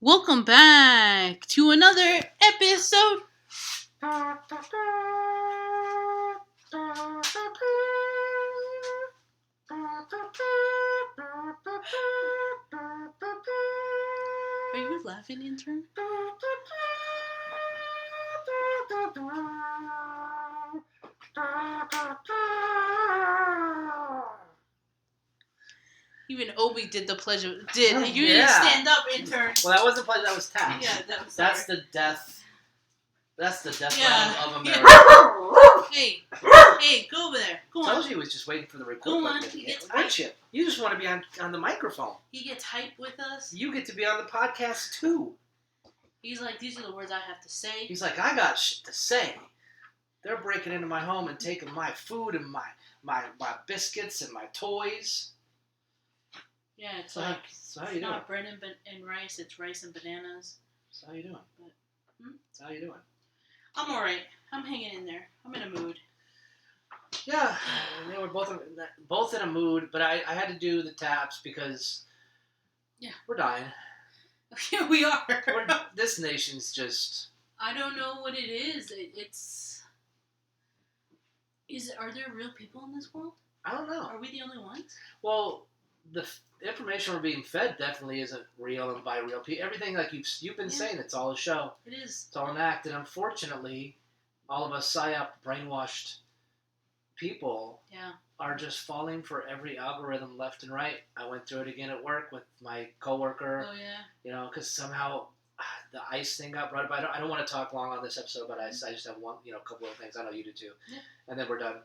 Welcome back to another episode. Are you laughing, intern? Even Obi did the pledge. You didn't stand up, intern. Well, that wasn't pledge. That was tax. Yeah, that was. That's the death. That's the death of America. Hey, go over there. Go on. I told you he was just waiting for the record. Go on. He gets hyped. You just want to be on the microphone. He gets hyped with us. You get to be on the podcast too. He's like, these are the words I have to say. He's like, I got shit to say. They're breaking into my home and taking my food and my biscuits and my toys. Yeah, it's so like so how you it's doing? Not bread and rice. It's rice and bananas. So how you doing? So how you doing? I'm alright. I'm hanging in there. I'm in a mood. Yeah, we're both in a mood, but I had to do the taps because we're dying. Yeah, we are. This nation's just... I don't know what it is. Are there real people in this world? I don't know. Are we the only ones? Well, the information we're being fed definitely isn't real and by real people. Everything like you've been saying, it's all a show. It is. It's all an act, and unfortunately, all of us psyop brainwashed people are just falling for every algorithm left and right. I went through it again at work with my coworker. Oh yeah. You know, because somehow the ICE thing got brought up. I don't want to talk long on this episode about ICE. I just have couple of things. I know you do too. Yeah. And then we're done.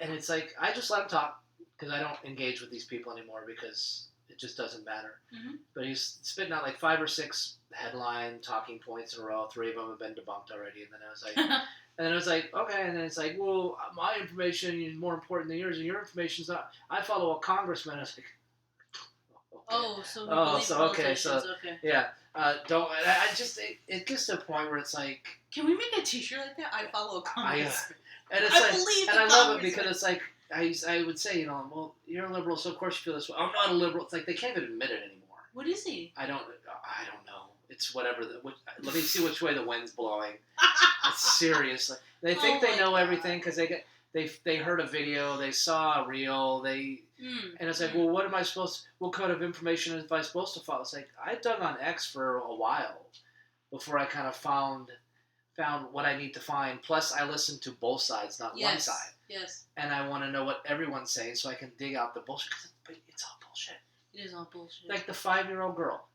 And it's like I just let him talk because I don't engage with these people anymore because it just doesn't matter. Mm-hmm. But he's spitting out like 5 or 6 headline talking points in a row. 3 of them have been debunked already. And then I was like, okay. And then it's like, well, my information is more important than yours, and your information's not. I follow a congressman. I was like, okay. Okay. Yeah. Don't. I just it gets to a point where it's like, can we make a T-shirt like that? I follow a congressman. And it's I love it because it's like I would say, well, you're a liberal, so of course you feel this way. I'm not a liberal. It's like they can't even admit it anymore. What is he? I don't know. It's whatever. Let me see which way the wind's blowing. It's seriously. They think they know everything because they heard a video, they saw a reel, and it's like, well, what am I what kind of information am I supposed to follow? It's like, I dug on X for a while before I kind of found what I need to find. Plus, I listen to both sides, not one side. Yes. And I want to know what everyone's saying so I can dig out the bullshit. But it's all bullshit. It is all bullshit. Like the 5-year-old girl.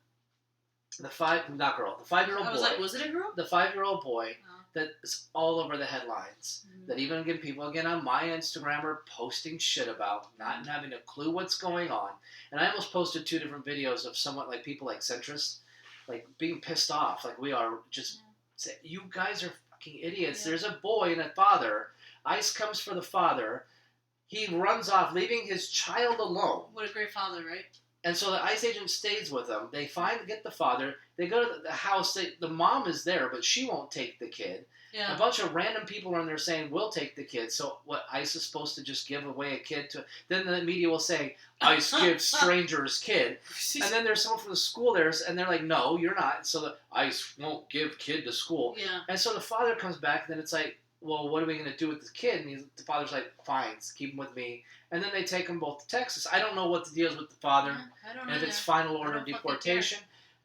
The 5-year-old boy. I was like, was it a girl? The 5-year-old boy that is all over the headlines. Mm-hmm. That even people on my Instagram are posting shit about, not having a clue what's going on. And I almost posted 2 different videos of someone like people like centrists, like being pissed off, like we are. Just say, you guys are fucking idiots. Yeah. There's a boy and a father. ICE comes for the father. He runs off, leaving his child alone. What a great father, right? And so the ICE agent stays with them. They get the father. They go to the house. The mom is there, but she won't take the kid. Yeah. A bunch of random people are in there saying, we'll take the kid. So what, ICE is supposed to just give away a kid to... Then the media will say, ICE gives strangers kid. And then there's someone from the school there, and they're like, no, you're not. So the ICE won't give kid to school. Yeah. And so the father comes back, and then it's like, well, what are we going to do with the kid? And the father's like, fine, keep him with me. And then they take them both to Texas. I don't know what the deal is with the father. I don't know. And if it's final order deportation.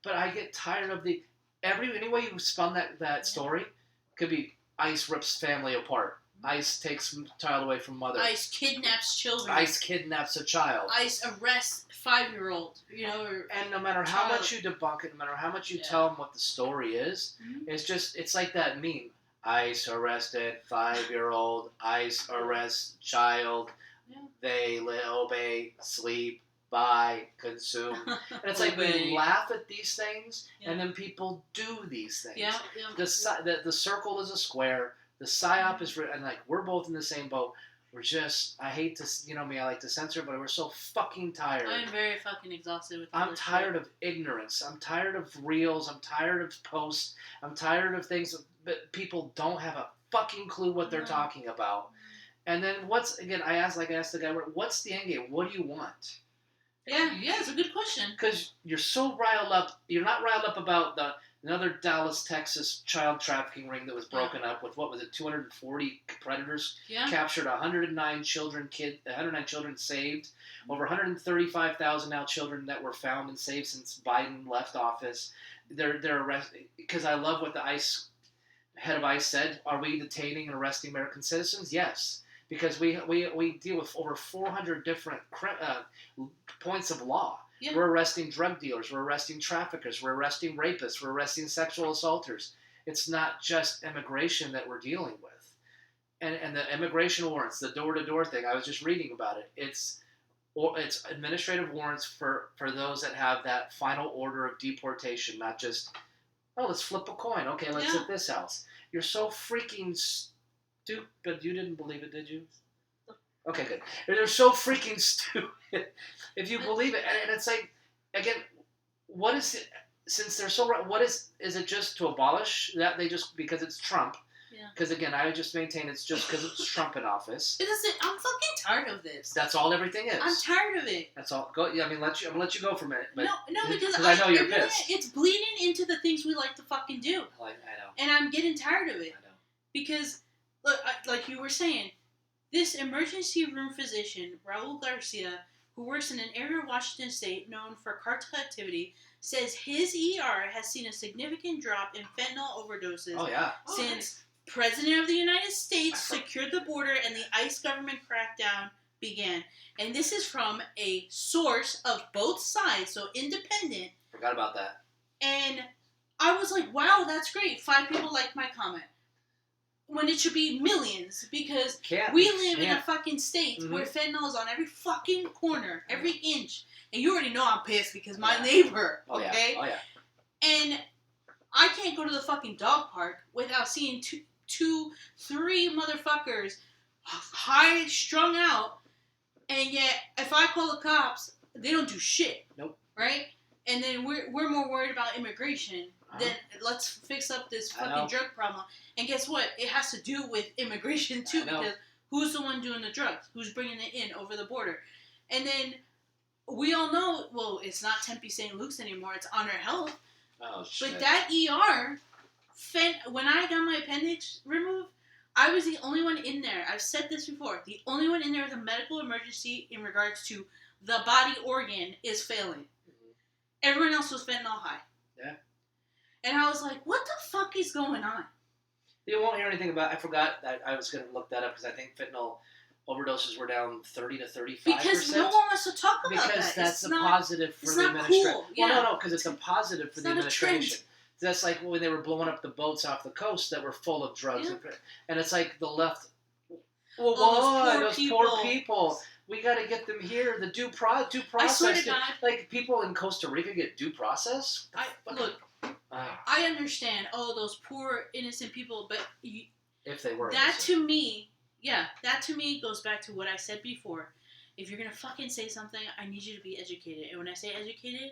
But I get tired of any way you spun that story, could be ICE rips family apart. ICE takes child away from mother. ICE kidnaps children. ICE kidnaps a child. ICE arrests 5-year-old. And no matter how much you debunk it, no matter how much you tell them what the story is, it's like that meme. ICE arrested 5-year-old. ICE arrests child. Yeah. They obey, sleep, buy, consume. And it's like we laugh at these things, and then people do these things. Yeah. The circle is a square. The psyop is, and like we're both in the same boat. We're just, I hate to, me, I like to censor, but we're so fucking tired. I'm very fucking exhausted with I'm tired of ignorance. I'm tired of reels. I'm tired of posts. I'm tired of things that people don't have a fucking clue what they're talking about. And then I asked the guy, what's the end game? What do you want? Yeah, it's a good question. Because you're so riled up. You're not riled up about another Dallas, Texas child trafficking ring that was broken up with, what was it, 240 predators captured, 109 children saved, over 135,000 now children that were found and saved since Biden left office. They're arrested because I love what the head of ICE said. Are we detaining and arresting American citizens? Yes. Because we deal with over 400 different points of law. Yeah. We're arresting drug dealers. We're arresting traffickers. We're arresting rapists. We're arresting sexual assaulters. It's not just immigration that we're dealing with. And the immigration warrants, the door-to-door thing, I was just reading about it. It's administrative warrants for those that have that final order of deportation, not just, let's flip a coin. Okay, let's hit this house. You're so freaking stupid. You didn't believe it, did you? Okay, good. They're so freaking stupid. If you believe it, and it's like, again, what is it? Since they're so right, what is it just to abolish that? They just because it's Trump. Yeah. Because again, I just maintain it's just because it's Trump in office. I'm fucking tired of this. That's all everything is. I'm tired of it. That's all. Go. Yeah, I'm gonna let you go for a minute. But, no, because I know you're pissed. It's bleeding into the things we like to fucking do. I know. And I'm getting tired of it. I know. Because, look, like you were saying, this emergency room physician, Raul Garcia, who works in an area of Washington State known for cartel activity, says his ER has seen a significant drop in fentanyl overdoses since President of the United States secured the border and the ICE government crackdown began. And this is from a source of both sides, so independent. Forgot about that. And I was like, wow, that's great. 5 people liked my comment. When it should be millions, because we live in a fucking state where fentanyl is on every fucking corner, every inch. And you already know I'm pissed because my neighbor, okay? Oh, yeah. And I can't go to the fucking dog park without seeing three motherfuckers high strung out, and yet if I call the cops, they don't do shit. Nope. Right? And then we're more worried about immigration than let's fix up this fucking drug problem. And guess what? It has to do with immigration too, because who's the one doing the drugs? Who's bringing it in over the border? And then we all know, well, it's not Tempe St. Luke's anymore. It's Honor Health. Oh, shit. But that ER, when I got my appendix removed, I was the only one in there. I've said this before. The only one in there with a medical emergency in regards to the body organ is failing. Mm-hmm. Everyone else was fentanyl high. Yeah. And I was like, what the fuck is going on? You won't hear anything about. I forgot that I was going to look that up because I think fentanyl overdoses were down 30 to 35%. Because no one wants to talk about that. Because that's a positive for the administration. Cool. Yeah. Well, no, because it's a positive for the administration. That's like when they were blowing up the boats off the coast that were full of drugs. Yeah. And it's like the left. Well, those poor people. We got to get them here. The due process. I swear to God. Like people in Costa Rica get due process. I understand. Oh, those poor innocent people. But if they were that innocent. That to me goes back to what I said before. If you're gonna fucking say something, I need you to be educated. And when I say educated,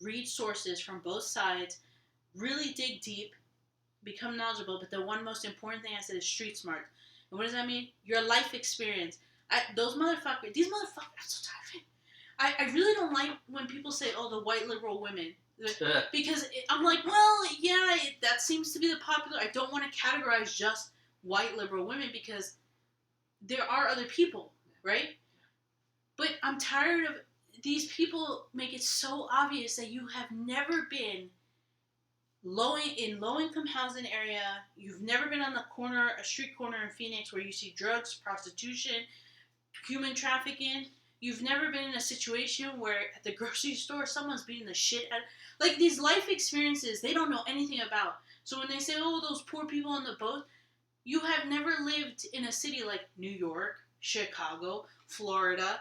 read sources from both sides. Really dig deep, become knowledgeable, but the one most important thing I said is street smart. And what does that mean? Your life experience. These motherfuckers, I'm so tired of it. I really don't like when people say, oh, the white liberal women. Because I'm like, well, yeah, that seems to be the popular. I don't want to categorize just white liberal women because there are other people, right? But I'm tired of these people make it so obvious that you have never been in low-income housing area. You've never been on a street corner in Phoenix where you see drugs, prostitution, human trafficking. You've never been in a situation where at the grocery store someone's beating the shit out. Like these life experiences, they don't know anything about. So when they say, oh, those poor people on the boat, you have never lived in a city like New York, Chicago, Florida,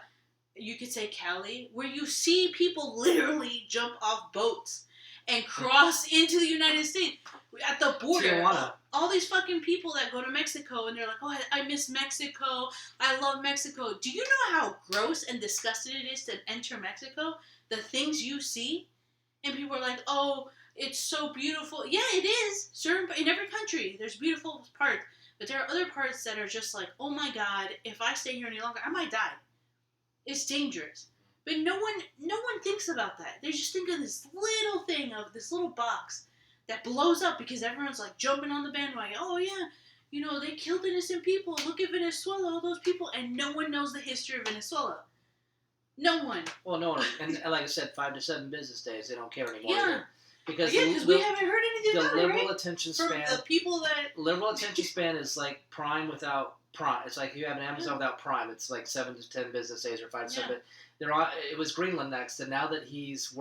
you could say Cali, where you see people literally jump off boats and cross into the United States at the border. Tijuana. All these fucking people that go to Mexico and they're like, oh, I miss Mexico. I love Mexico. Do you know how gross and disgusting it is to enter Mexico? The things you see? And people are like, oh, it's so beautiful. Yeah, it is. In every country, there's beautiful parts. But there are other parts that are just like, oh my God, if I stay here any longer, I might die. It's dangerous. But no one thinks about that. They just think of this little thing, of this little box that blows up because everyone's like jumping on the bandwagon. Oh yeah, they killed innocent people. Look at Venezuela, all those people, and no one knows the history of Venezuela. No one. Well, no one, and like I said, 5 to 7 business days. They don't care anymore. Yeah. Because we haven't heard anything about it, the liberal right? attention From span. the people that liberal attention span is like Prime without Prime. It's like you have an Amazon without Prime. It's like 7 to 10 business days or 5 to 7. But they're on. It was Greenland next, and now that he's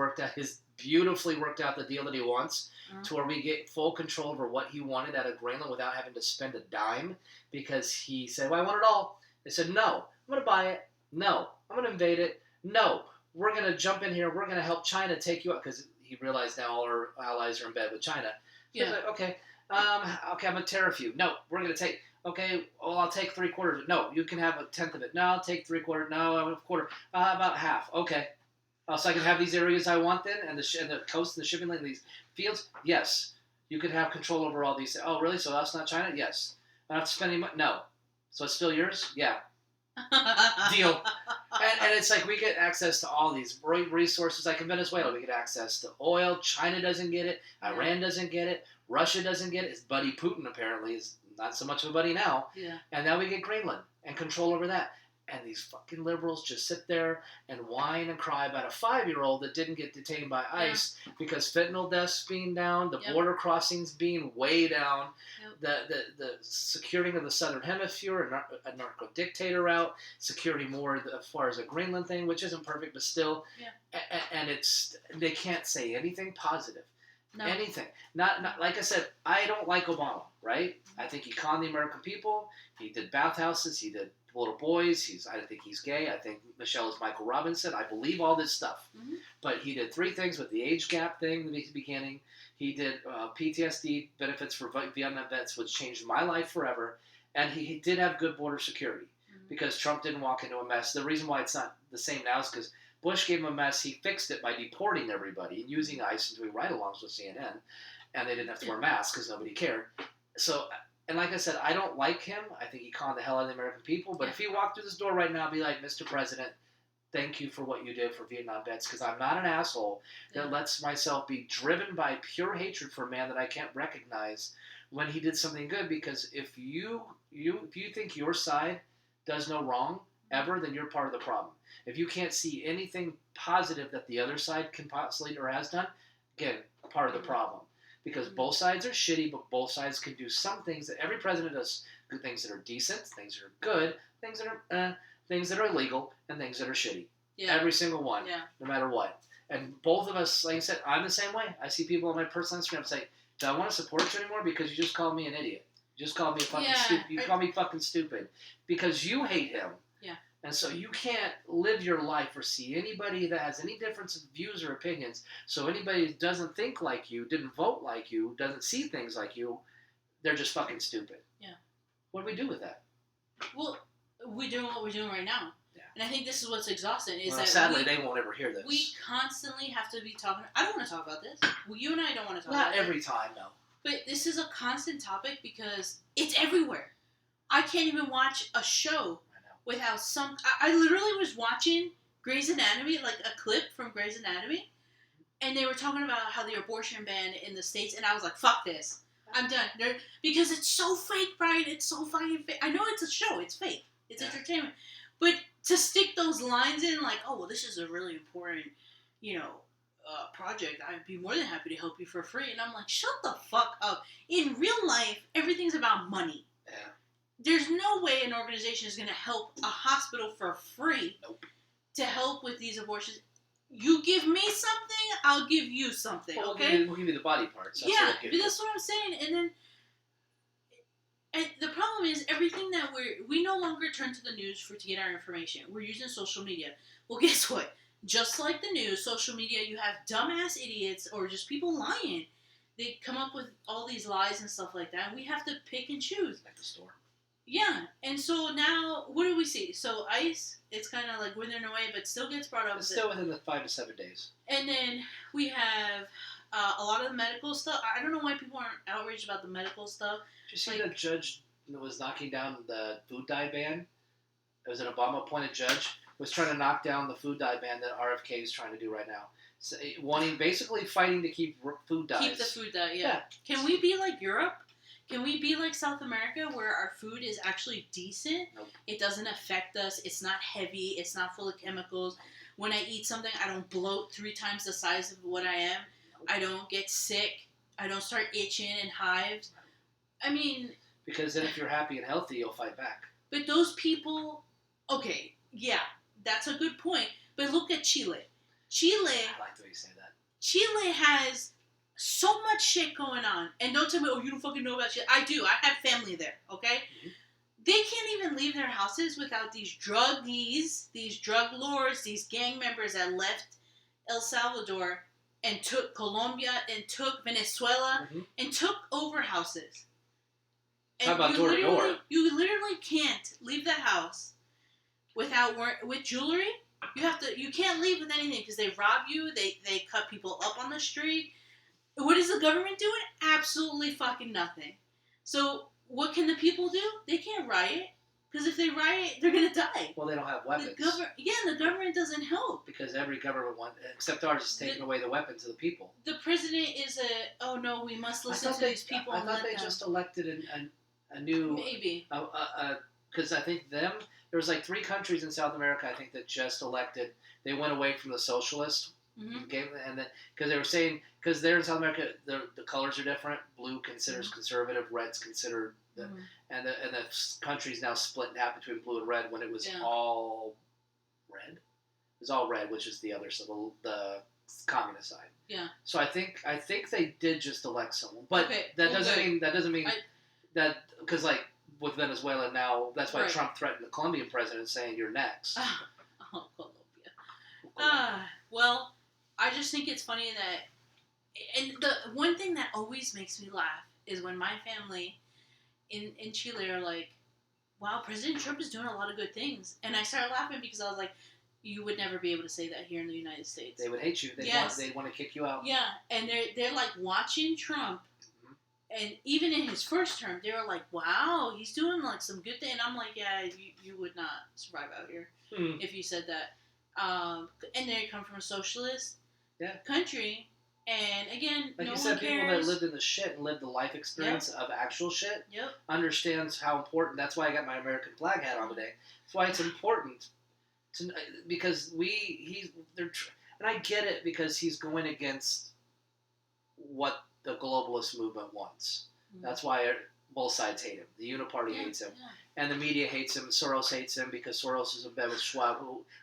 beautifully worked out the deal that he wants, to where we get full control over what he wanted out of Greenland without having to spend a dime, because he said, "Well, I want it all." They said, "No, I'm going to buy it. No, I'm going to invade it. No, we're going to jump in here. We're going to help China take you out," because he realized now all our allies are in bed with China. So he's like, okay, I'm going to tariff you. No, we're going to take. Okay, well, I'll take 3/4. No, you can have 1/10 of it. No, I'll take 3/4. No, I'll have 1/4. About half. Okay. So I can have these areas I want then, and the coast and the shipping lane, these fields. Yes, you could have control over all these. Oh, really? So that's not China? Yes. I don't have to spend any money. No. So it's still yours? Yeah. Deal. And it's like we get access to all these resources. Like in Venezuela, we get access to oil. China doesn't get it. Iran doesn't get it. Russia doesn't get it. His buddy Putin apparently is not so much of a buddy now. Yeah. And now we get Greenland and control over that. And these fucking liberals just sit there and whine and cry about a 5-year-old that didn't get detained by ICE because fentanyl deaths being down, the border crossings being way down, the securing of the southern hemisphere, a narco dictator route, security more as far as a Greenland thing, which isn't perfect, but still. Yeah. And they can't say anything positive. No. Anything. Not like I said, I don't like Obama, right? I think he conned the American people. He did bathhouses. He did little boys. I think he's gay. I think Michelle is Michael Robinson. I believe all this stuff. Mm-hmm. But he did 3 things with the age gap thing in the beginning. He did PTSD benefits for Vietnam vets, which changed my life forever. And he did have good border security because Trump didn't walk into a mess. The reason why it's not the same now is because Bush gave him a mess. He fixed it by deporting everybody and using ICE and doing ride-alongs with CNN. And they didn't have to wear masks because nobody cared. So... And like I said, I don't like him. I think he conned the hell out of the American people. But if he walked through this door right now, I'd be like, Mr. President, thank you for what you did for Vietnam vets. Because I'm not an asshole that lets myself be driven by pure hatred for a man that I can't recognize when he did something good. Because if you think your side does no wrong ever, then you're part of the problem. If you can't see anything positive that the other side can possibly or has done, again, part of the problem. Because both sides are shitty, but both sides can do some things that every president does. Good things that are decent, things that are good, things that are illegal, and things that are shitty. Yeah. Every single one, no matter what. And both of us, like I said, I'm the same way. I see people on my personal Instagram say, "Do I want to support you anymore? Because you just called me an idiot. You just called me a fucking stupid. You called me fucking stupid because you hate him." Yeah. And so you can't live your life or see anybody that has any difference in views or opinions. So anybody that doesn't think like you, didn't vote like you, doesn't see things like you, they're just fucking stupid. Yeah. What do we do with that? Well, we're doing what we're doing right now. Yeah. And I think this is what's exhausting. Sadly, they won't ever hear this. We constantly have to be talking. I don't want to talk about this. You and I don't want to talk about it. Not every time, no. But this is a constant topic because it's everywhere. I can't even watch a show without some... I literally was watching Grey's Anatomy, like a clip from Grey's Anatomy, and they were talking about how the abortion ban in the States, and I was like, fuck this. I'm done. Because it's so fake, Brian. It's so fucking fake. I know it's a show. It's fake. It's entertainment. But to stick those lines in, like, oh, well, this is a really important, project. I'd be more than happy to help you for free. And I'm like, shut the fuck up. In real life, everything's about money. Yeah. There's no way an organization is going to help a hospital for free to help with these abortions. You give me something, I'll give you something, okay? We'll give you the body parts. That's what I'm saying. And the problem is, everything that we no longer turn to the news to get our information. We're using social media. Well, guess what? Just like the news, social media, you have dumbass idiots or just people lying. They come up with all these lies and stuff like that, and we have to pick and choose. Like the store. Yeah, and so now, what do we see? So ICE, it's kind of like withering away, but still gets brought up. It's still within the 5 to 7 days. And then we have a lot of the medical stuff. I don't know why people aren't outraged about the medical stuff. Did you see the judge that was knocking down the food dye ban? It was an Obama-appointed judge was trying to knock down the food dye ban that RFK is trying to do right now. So, basically fighting to keep food dyes. Keep the food dye, yeah. Can we be like Europe? Can we be like South America where our food is actually decent? Nope. It doesn't affect us. It's not heavy. It's not full of chemicals. When I eat something, I don't bloat 3 times the size of what I am. Nope. I don't get sick. I don't start itching and hives. I mean... Because then if you're happy and healthy, you'll fight back. But those people... Okay, yeah, that's a good point. But look at Chile. Chile... I like the way you say that. Chile has... so much shit going on. And don't tell me, oh, you don't fucking know about shit. I do. I have family there, okay? Mm-hmm. They can't even leave their houses without these druggies, these drug lords, these gang members that left El Salvador and took Colombia and took Venezuela and took over houses. And how about door to door? You literally can't leave the house with jewelry. You can't leave with anything because they rob you. They cut people up on the street. What is the government doing? Absolutely fucking nothing. So what can the people do? They can't riot. Because if they riot, they're going to die. Well, they don't have weapons. The government doesn't help. Because every government, except ours, is taking away the weapons to the people. The president is oh no, we must listen to these people. I thought they just elected a new... Maybe. Because I think there was like 3 countries in South America, I think, that just elected. They went away from the socialist game, and then because they were saying, because there in South America, the colors are different. Blue considers conservative, red's considered, and the country's now split in half between blue and red when it was all red. It was all red, which is the other side, the communist side. Yeah. So I think they did just elect someone, but that doesn't mean that, because like with Venezuela now, that's why Trump threatened the Colombian president, saying you're next. Oh, Colombia. Well, I just think it's funny that, and the one thing that always makes me laugh is when my family in Chile are like, wow, President Trump is doing a lot of good things. And I started laughing because I was like, you would never be able to say that here in the United States. They would hate you. They'd want to kick you out. Yeah, and they're like watching Trump, and even in his first term, they were like, wow, he's doing like some good thing. And I'm like, yeah, you would not survive out here if you said that. And they come from a socialist country, and again, like no you said, one cares. people that lived in the shit and lived the life experience of actual shit understands how important. That's why I got my American flag hat on today. That's why it's important because and I get it because he's going against what the globalist movement wants. That's why both sides hate him. The Uniparty hates him. And the media hates him. Soros hates him because Soros is in bed with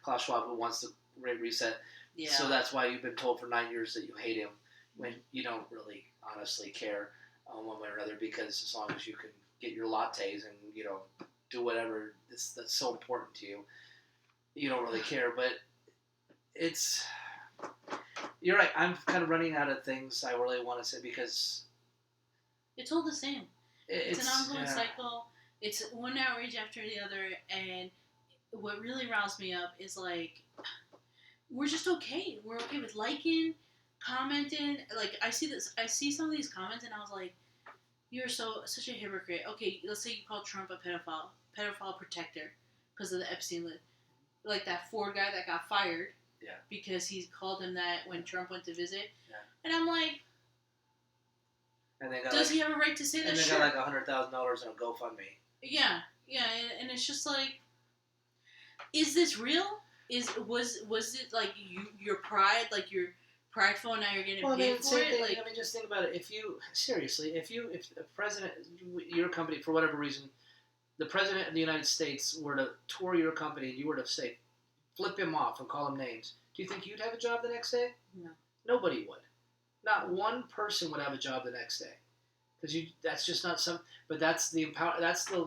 Klaus Schwab, who wants the Great Reset. Yeah. So that's why you've been told for 9 years that you hate him when you don't really honestly care one way or another, because as long as you can get your lattes and, do whatever that's so important to you, you don't really care. But you're right. I'm kind of running out of things I really want to say because it's all the same. It's an ongoing cycle. It's one outrage after the other, and what really riles me up is like, we're just okay. We're okay with liking, commenting. Like I see some of these comments, and I was like, you're such a hypocrite. Okay, let's say you call Trump a pedophile protector because of the Epstein list, like that Ford guy that got fired because he called him that when Trump went to visit, and I'm like. And does he have a right to say that? And they got like $100,000 in a GoFundMe. Yeah, and it's just like, is this real? Was it like your pride, like you're prideful, and now you're getting paid for it? Like, I mean, just think about it. If the president, your company, for whatever reason, the president of the United States were to tour your company, and you were to say, flip him off and call him names, do you think you'd have a job the next day? No. Nobody would. Not one person would have a job the next day, because that's just not some. But that's the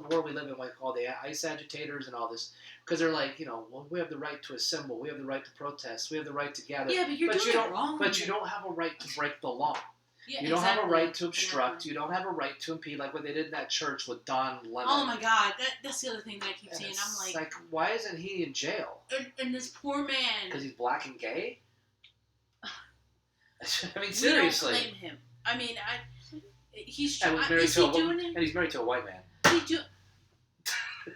world we live in. Like all the ICE agitators and all this, because they're like, well, we have the right to assemble, we have the right to protest, we have the right to gather. Yeah, but you don't. Wrong. But you don't have a right to break the law. Yeah, you don't have a right to obstruct. You don't have a right to impede, like what they did in that church with Don Lemon. Oh my God, that's the other thing that I keep saying. I'm like, why isn't he in jail? And this poor man. Because he's black and gay. I mean, seriously. We don't blame him. I mean, he's married to a white man.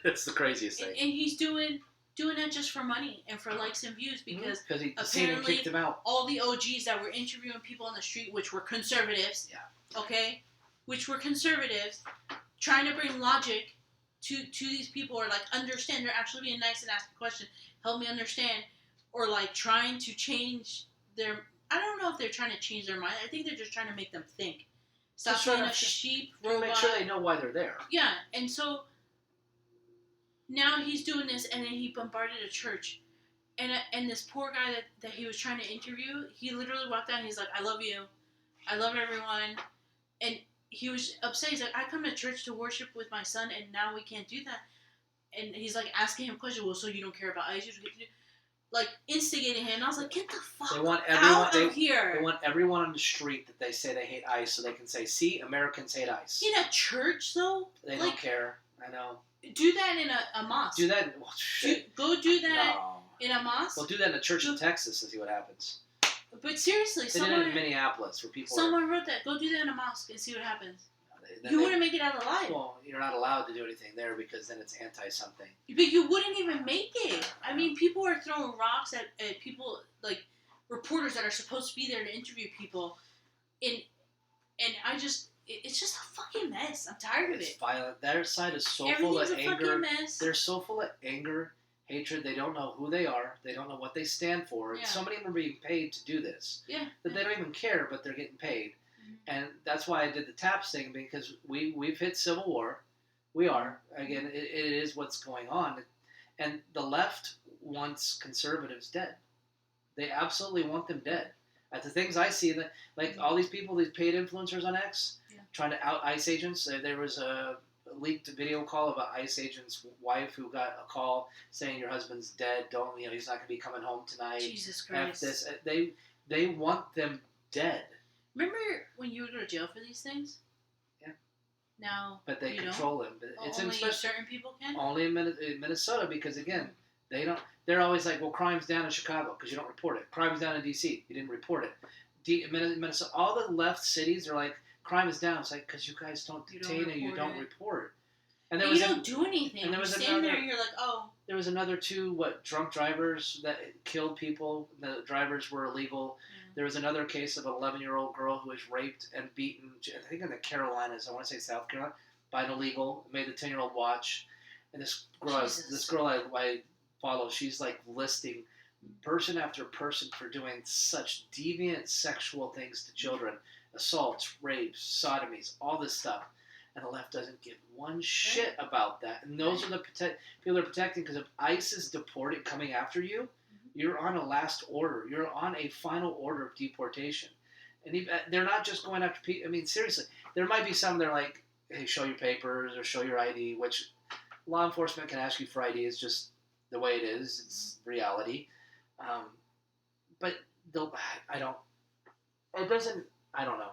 That's the craziest thing. And he's doing doing that just for money and for likes and views because he apparently kicked him out. All the OGs that were interviewing people on the street, which were conservatives, okay, which were conservatives, trying to bring logic to these people, or like understand, they're actually being nice and asking a question, help me understand, or like trying to change their. I don't know if they're trying to change their mind. I think they're just trying to make them think. Stop being a sheep robot. Make sure they know why they're there. Yeah, and so now he's doing this, and then he bombarded a church. And this poor guy that he was trying to interview, he literally walked out and he's like, I love you. I love everyone. And he was upset. He's like, I come to church to worship with my son, and now we can't do that. And he's like asking him questions. Well, so you don't care about ICE? Like instigating him. And I was like, get the fuck out of here. They want everyone on the street that they say they hate ICE so they can say, see, Americans hate ICE. In a church, though? They don't care. I know. Do that in a mosque. Do that. Well, shit. Go do that in a mosque. Well, do that in a church in Texas and see what happens. But seriously, they did it in Minneapolis where people. Someone wrote that. Go do that in a mosque and see what happens. You wouldn't make it out alive. Well, you're not allowed to do anything there because then it's anti-something. But you wouldn't even make it. I mean, people are throwing rocks at people, like reporters that are supposed to be there to interview people, and I just. It's just a fucking mess. I'm tired of it. It's violent. Their side is so full of anger. They're so full of anger, hatred. They don't know who they are. They don't know what they stand for. Yeah. So many of them are being paid to do this. Yeah. That they don't even care, but they're getting paid. Mm-hmm. And that's why I did the TAPS thing, because we've hit civil war. We are. Again, it is what's going on. And the left wants conservatives dead. They absolutely want them dead. At the things I see, that like all these people, these paid influencers on X, trying to out ICE agents. There was a leaked video call of an ICE agent's wife who got a call saying your husband's dead. Don't he's not going to be coming home tonight. Jesus Christ! This. They want them dead. Remember when you would go to jail for these things? Yeah. Now, but they control them. But it's only certain people can. Only in Minnesota, because again, they don't. They're always like, well, crime's down in Chicago because you don't report it. Crime's down in D.C. You didn't report it. Minnesota, all the left cities are like, crime is down. It's like, because you guys don't detain and you don't report. And you don't do anything. And there was stand there and you're like, oh. There was another two, drunk drivers that killed people. The drivers were illegal. Yeah. There was another case of an 11-year-old girl who was raped and beaten, I think in the Carolinas, I want to say South Carolina, by an illegal. Made the 10-year-old watch. And this girl I follow, she's like listing person after person for doing such deviant sexual things to children. Assaults, rapes, sodomies, all this stuff. And the left doesn't give one shit about that. And those are the people they're protecting, because if ICE is coming after you, you're on a last order. You're on a final order of deportation. And they're not just going after people. I mean, seriously, there might be some that are like, hey, show your papers or show your ID, which law enforcement can ask you for ID. It's just the way it is. It's reality. But I don't know.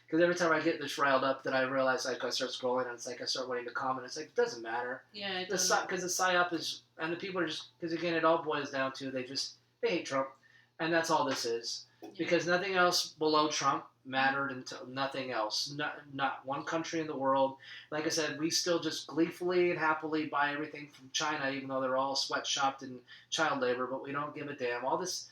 Because every time I get this riled up, that I realize, like, I start scrolling, and it's like I start wanting to comment. It's like, it doesn't matter. Yeah, it doesn't. Because the psyop is, and the people are just, because again, it all boils down to they hate Trump, and that's all this is. Yeah. Because nothing else below Trump mattered until nothing else. Not one country in the world. Like I said, we still just gleefully and happily buy everything from China, even though they're all sweatshopped in child labor, but we don't give a damn. All this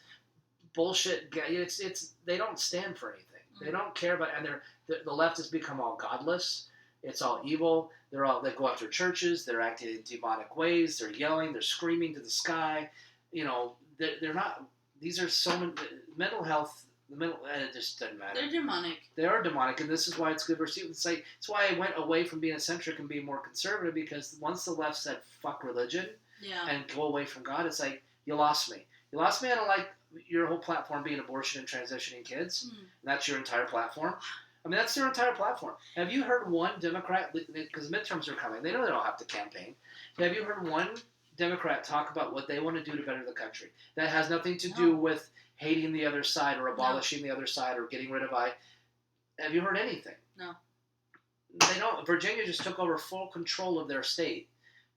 bullshit, it's they don't stand for anything. They don't care about, and the left has become all godless. It's all evil. They go after churches. They're acting in demonic ways. They're yelling. They're screaming to the sky. They're not. These are so many mental health. It just doesn't matter. They're demonic. They are demonic, and this is why it's good. It's why I went away from being eccentric and being more conservative, because once the left said fuck religion, and go away from God, it's like, you lost me. You lost me. I don't like your whole platform being abortion and transitioning kids. And that's your entire platform. I mean, that's their entire platform. Have you heard one Democrat, because midterms are coming, they know they don't have to campaign. Have you heard one Democrat talk about what they want to do to better the country? That has nothing to do with hating the other side or abolishing the other side or getting rid of Have you heard anything? No. They don't. Virginia just took over full control of their state,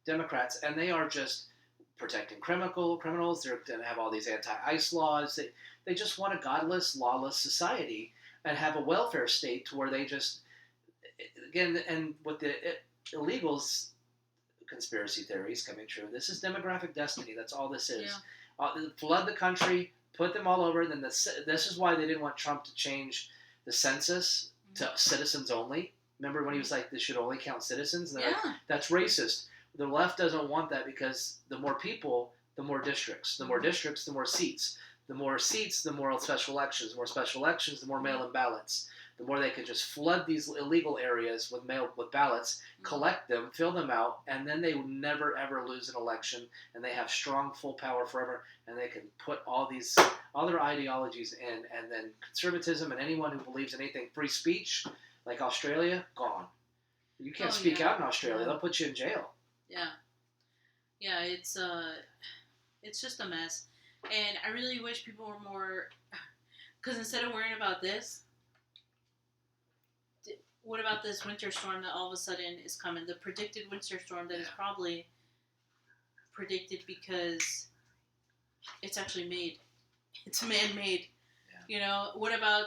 Democrats, and they are just protecting criminals. They're going to have all these anti-ICE laws. They just want a godless, lawless society and have a welfare state to where they just, again, and with the illegals, conspiracy theories coming true. This is demographic destiny. That's all this is. Flood the country, put them all over. Then this is why they didn't want Trump to change the census to citizens only. Remember when he was like, this should only count citizens? Like, that's racist. The left doesn't want that because the more people, the more districts. The more districts, the more seats. The more seats, the more special elections. The more special elections, the more mail-in ballots. The more they can just flood these illegal areas with ballots, collect them, fill them out, and then they will never ever lose an election, and they have strong, full power forever, and they can put all their ideologies in, and then conservatism and anyone who believes in anything, free speech, like Australia, gone. You can't speak out in Australia; they'll put you in jail. Yeah, it's just a mess, and I really wish people were more, because instead of worrying about this. What about this winter storm that all of a sudden is coming? The predicted winter storm that is probably predicted because it's actually made. It's man-made. Yeah. You know, what about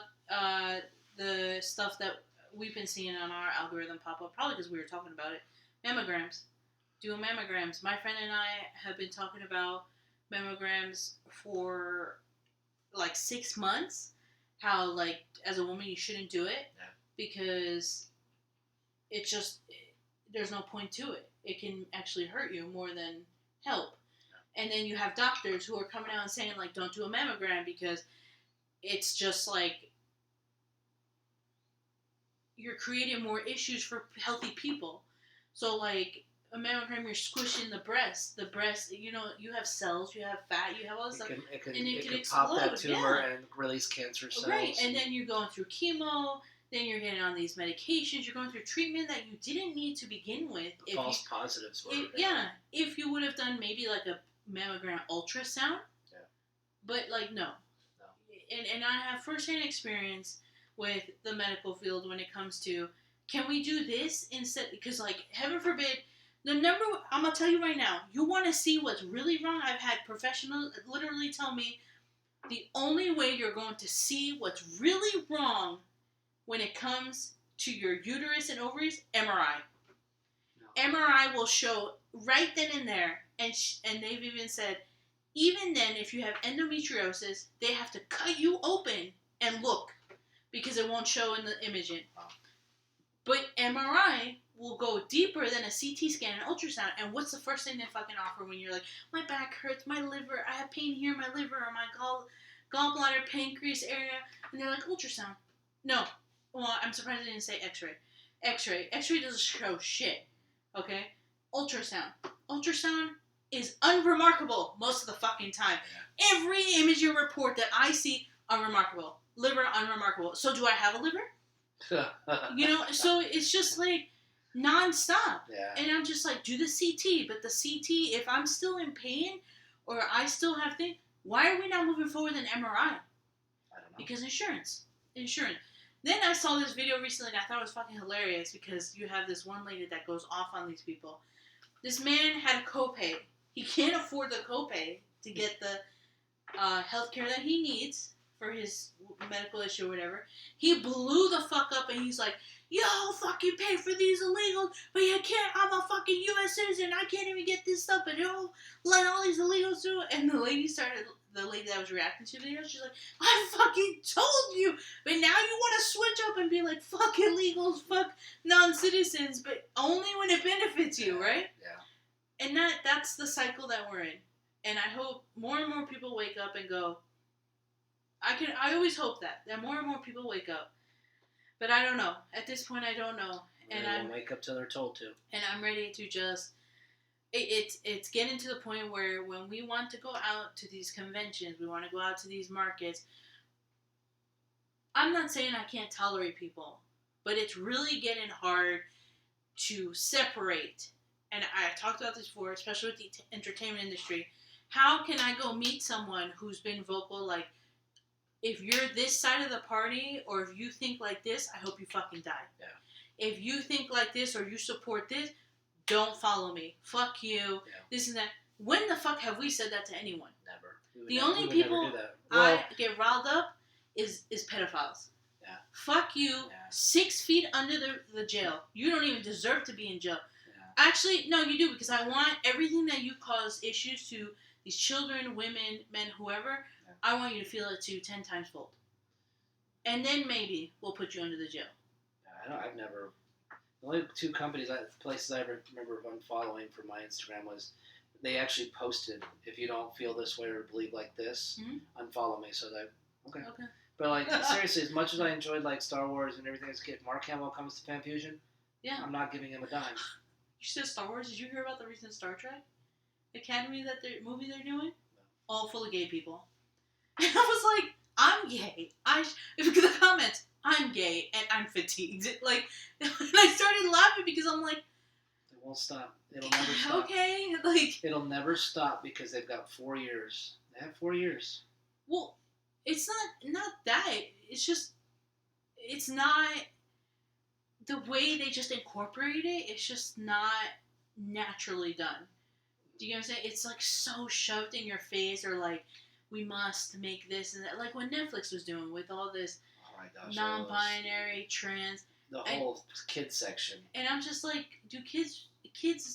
the stuff that we've been seeing on our algorithm pop up? Probably because we were talking about it. Mammograms. Doing mammograms. My friend and I have been talking about mammograms for like 6 months. How, like, as a woman, you shouldn't do it. Yeah. Because there's no point to it. It can actually hurt you more than help. Yeah. And then you have doctors who are coming out and saying, like, don't do a mammogram because it's just, like, you're creating more issues for healthy people. So, like, a mammogram, you're squishing the breast. The breast, you know, you have cells, you have fat, you have all this stuff. It can explode. Pop that tumor and release cancer cells. Right, and then you're going through chemo. Then you're getting on these medications. You're going through treatment that you didn't need to begin with. False positives. If you would have done maybe like a mammogram ultrasound. Yeah. But like no. And I have firsthand experience with the medical field when it comes to can we do this instead? Because like heaven forbid, I'm gonna tell you right now. You want to see what's really wrong? I've had professionals literally tell me the only way you're going to see what's really wrong. When it comes to your uterus and ovaries, MRI. No. MRI will show right then and there, and they've even said, even then, if you have endometriosis, they have to cut you open and look, because it won't show in the imaging. Wow. But MRI will go deeper than a CT scan and ultrasound, and what's the first thing they fucking offer when you're like, my back hurts, my liver, I have pain here in my liver, or my gallbladder, pancreas area, and they're like, ultrasound. No. Well, I'm surprised they didn't say X-ray. X-ray doesn't show shit. Okay? Ultrasound. Ultrasound is unremarkable most of the fucking time. Yeah. Every imaging report that I see, unremarkable. Liver, unremarkable. So do I have a liver? You know, so it's just like non-stop. Yeah. And I'm just like, do the CT. But the CT, if I'm still in pain or I still have things, why are we not moving forward than MRI? I don't know. Because insurance. Then I saw this video recently and I thought it was fucking hilarious because you have this one lady that goes off on these people. This man had a copay. He can't afford the copay to get the health care that he needs for his medical issue or whatever. He blew the fuck up and he's like, yo, fucking pay for these illegals, but you can't, I'm a fucking U.S. citizen, I can't even get this stuff, and you'll let all these illegals do it. And the lady that was reacting to the video, she's like, I fucking told you, but now you want to switch up and be like, fuck illegals, fuck non-citizens, but only when it benefits you, right? Yeah. And that's the cycle that we're in. And I hope more and more people wake up and go, I always hope that more and more people wake up. But I don't know. At this point, I don't know. And I wake up till they're told to. And I'm ready to just... It's getting to the point where when we want to go out to these conventions, we want to go out to these markets, I'm not saying I can't tolerate people, but it's really getting hard to separate. And I talked about this before, especially with the entertainment industry. How can I go meet someone who's been vocal like, if you're this side of the party, or if you think like this, I hope you fucking die. Yeah. If you think like this, or you support this, don't follow me. Fuck you. Yeah. This and that. When the fuck have we said that to anyone? Never. The only people I get riled up is pedophiles. Yeah. Fuck you. Yeah. 6 feet under the jail. You don't even deserve to be in jail. Actually, no, you do, because I want everything that you cause issues to these children, women, men, whoever, I want you to feel it to 10 times fold. And then maybe we'll put you under the jail. I've never... The only two places I remember unfollowing from my Instagram was they actually posted, if you don't feel this way or believe like this, unfollow me. So that, okay. But like, seriously, as much as I enjoyed like Star Wars and everything, as a kid, Mark Hamill comes to Fan Fusion, I'm not giving him a dime. You said Star Wars? Did you hear about the recent Star Trek Academy movie they're doing? No. All full of gay people. And I was like, I'm gay. Look at the comments. I'm gay and I'm fatigued. Like, and I started laughing because I'm like, it won't stop. It'll never stop. Okay, like it'll never stop because they've got 4 years. They have 4 years. Well, it's not that. It's just it's not the way they just incorporate it. It's just not naturally done. Do you know what I'm saying? It's like so shoved in your face, or like we must make this and that. Like what Netflix was doing with all this. Oh my gosh, non-binary, trans, the whole kids section. And I'm just like, do kids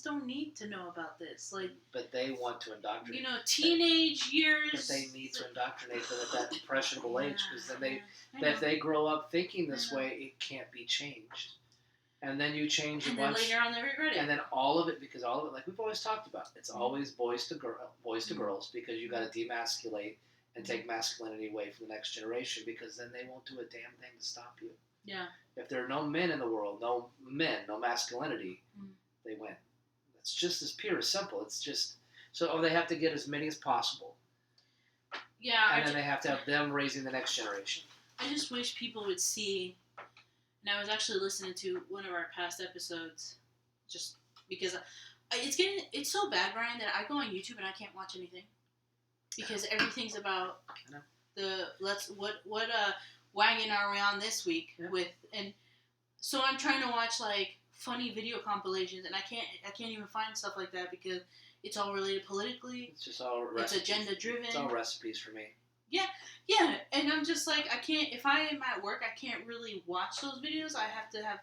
don't need to know about this, like. But they want to indoctrinate. You know, teenage years. But they need to indoctrinate them at that impressionable age, because then if they grow up thinking this way, it can't be changed. And then you change a bunch. And then later on they regret it. And then all of it, like we've always talked about, it's always boys to girls, because you got to demasculate and take masculinity away from the next generation, because then they won't do a damn thing to stop you. Yeah. If there are no men in the world, no masculinity, they win. It's just as pure as simple. It's just they have to get as many as possible. Yeah. And then they have to have them raising the next generation. I just wish people would see. And I was actually listening to one of our past episodes, just because it's so bad, Brian, that I go on YouTube and I can't watch anything. Because everything's about what wagon are we on this week with, and so I'm trying to watch like funny video compilations, and I can't even find stuff like that because it's all related politically. It's just all recipes. It's agenda driven. It's all recipes for me. Yeah, and I'm just like, I can't, if I am at work, I can't really watch those videos. I have to have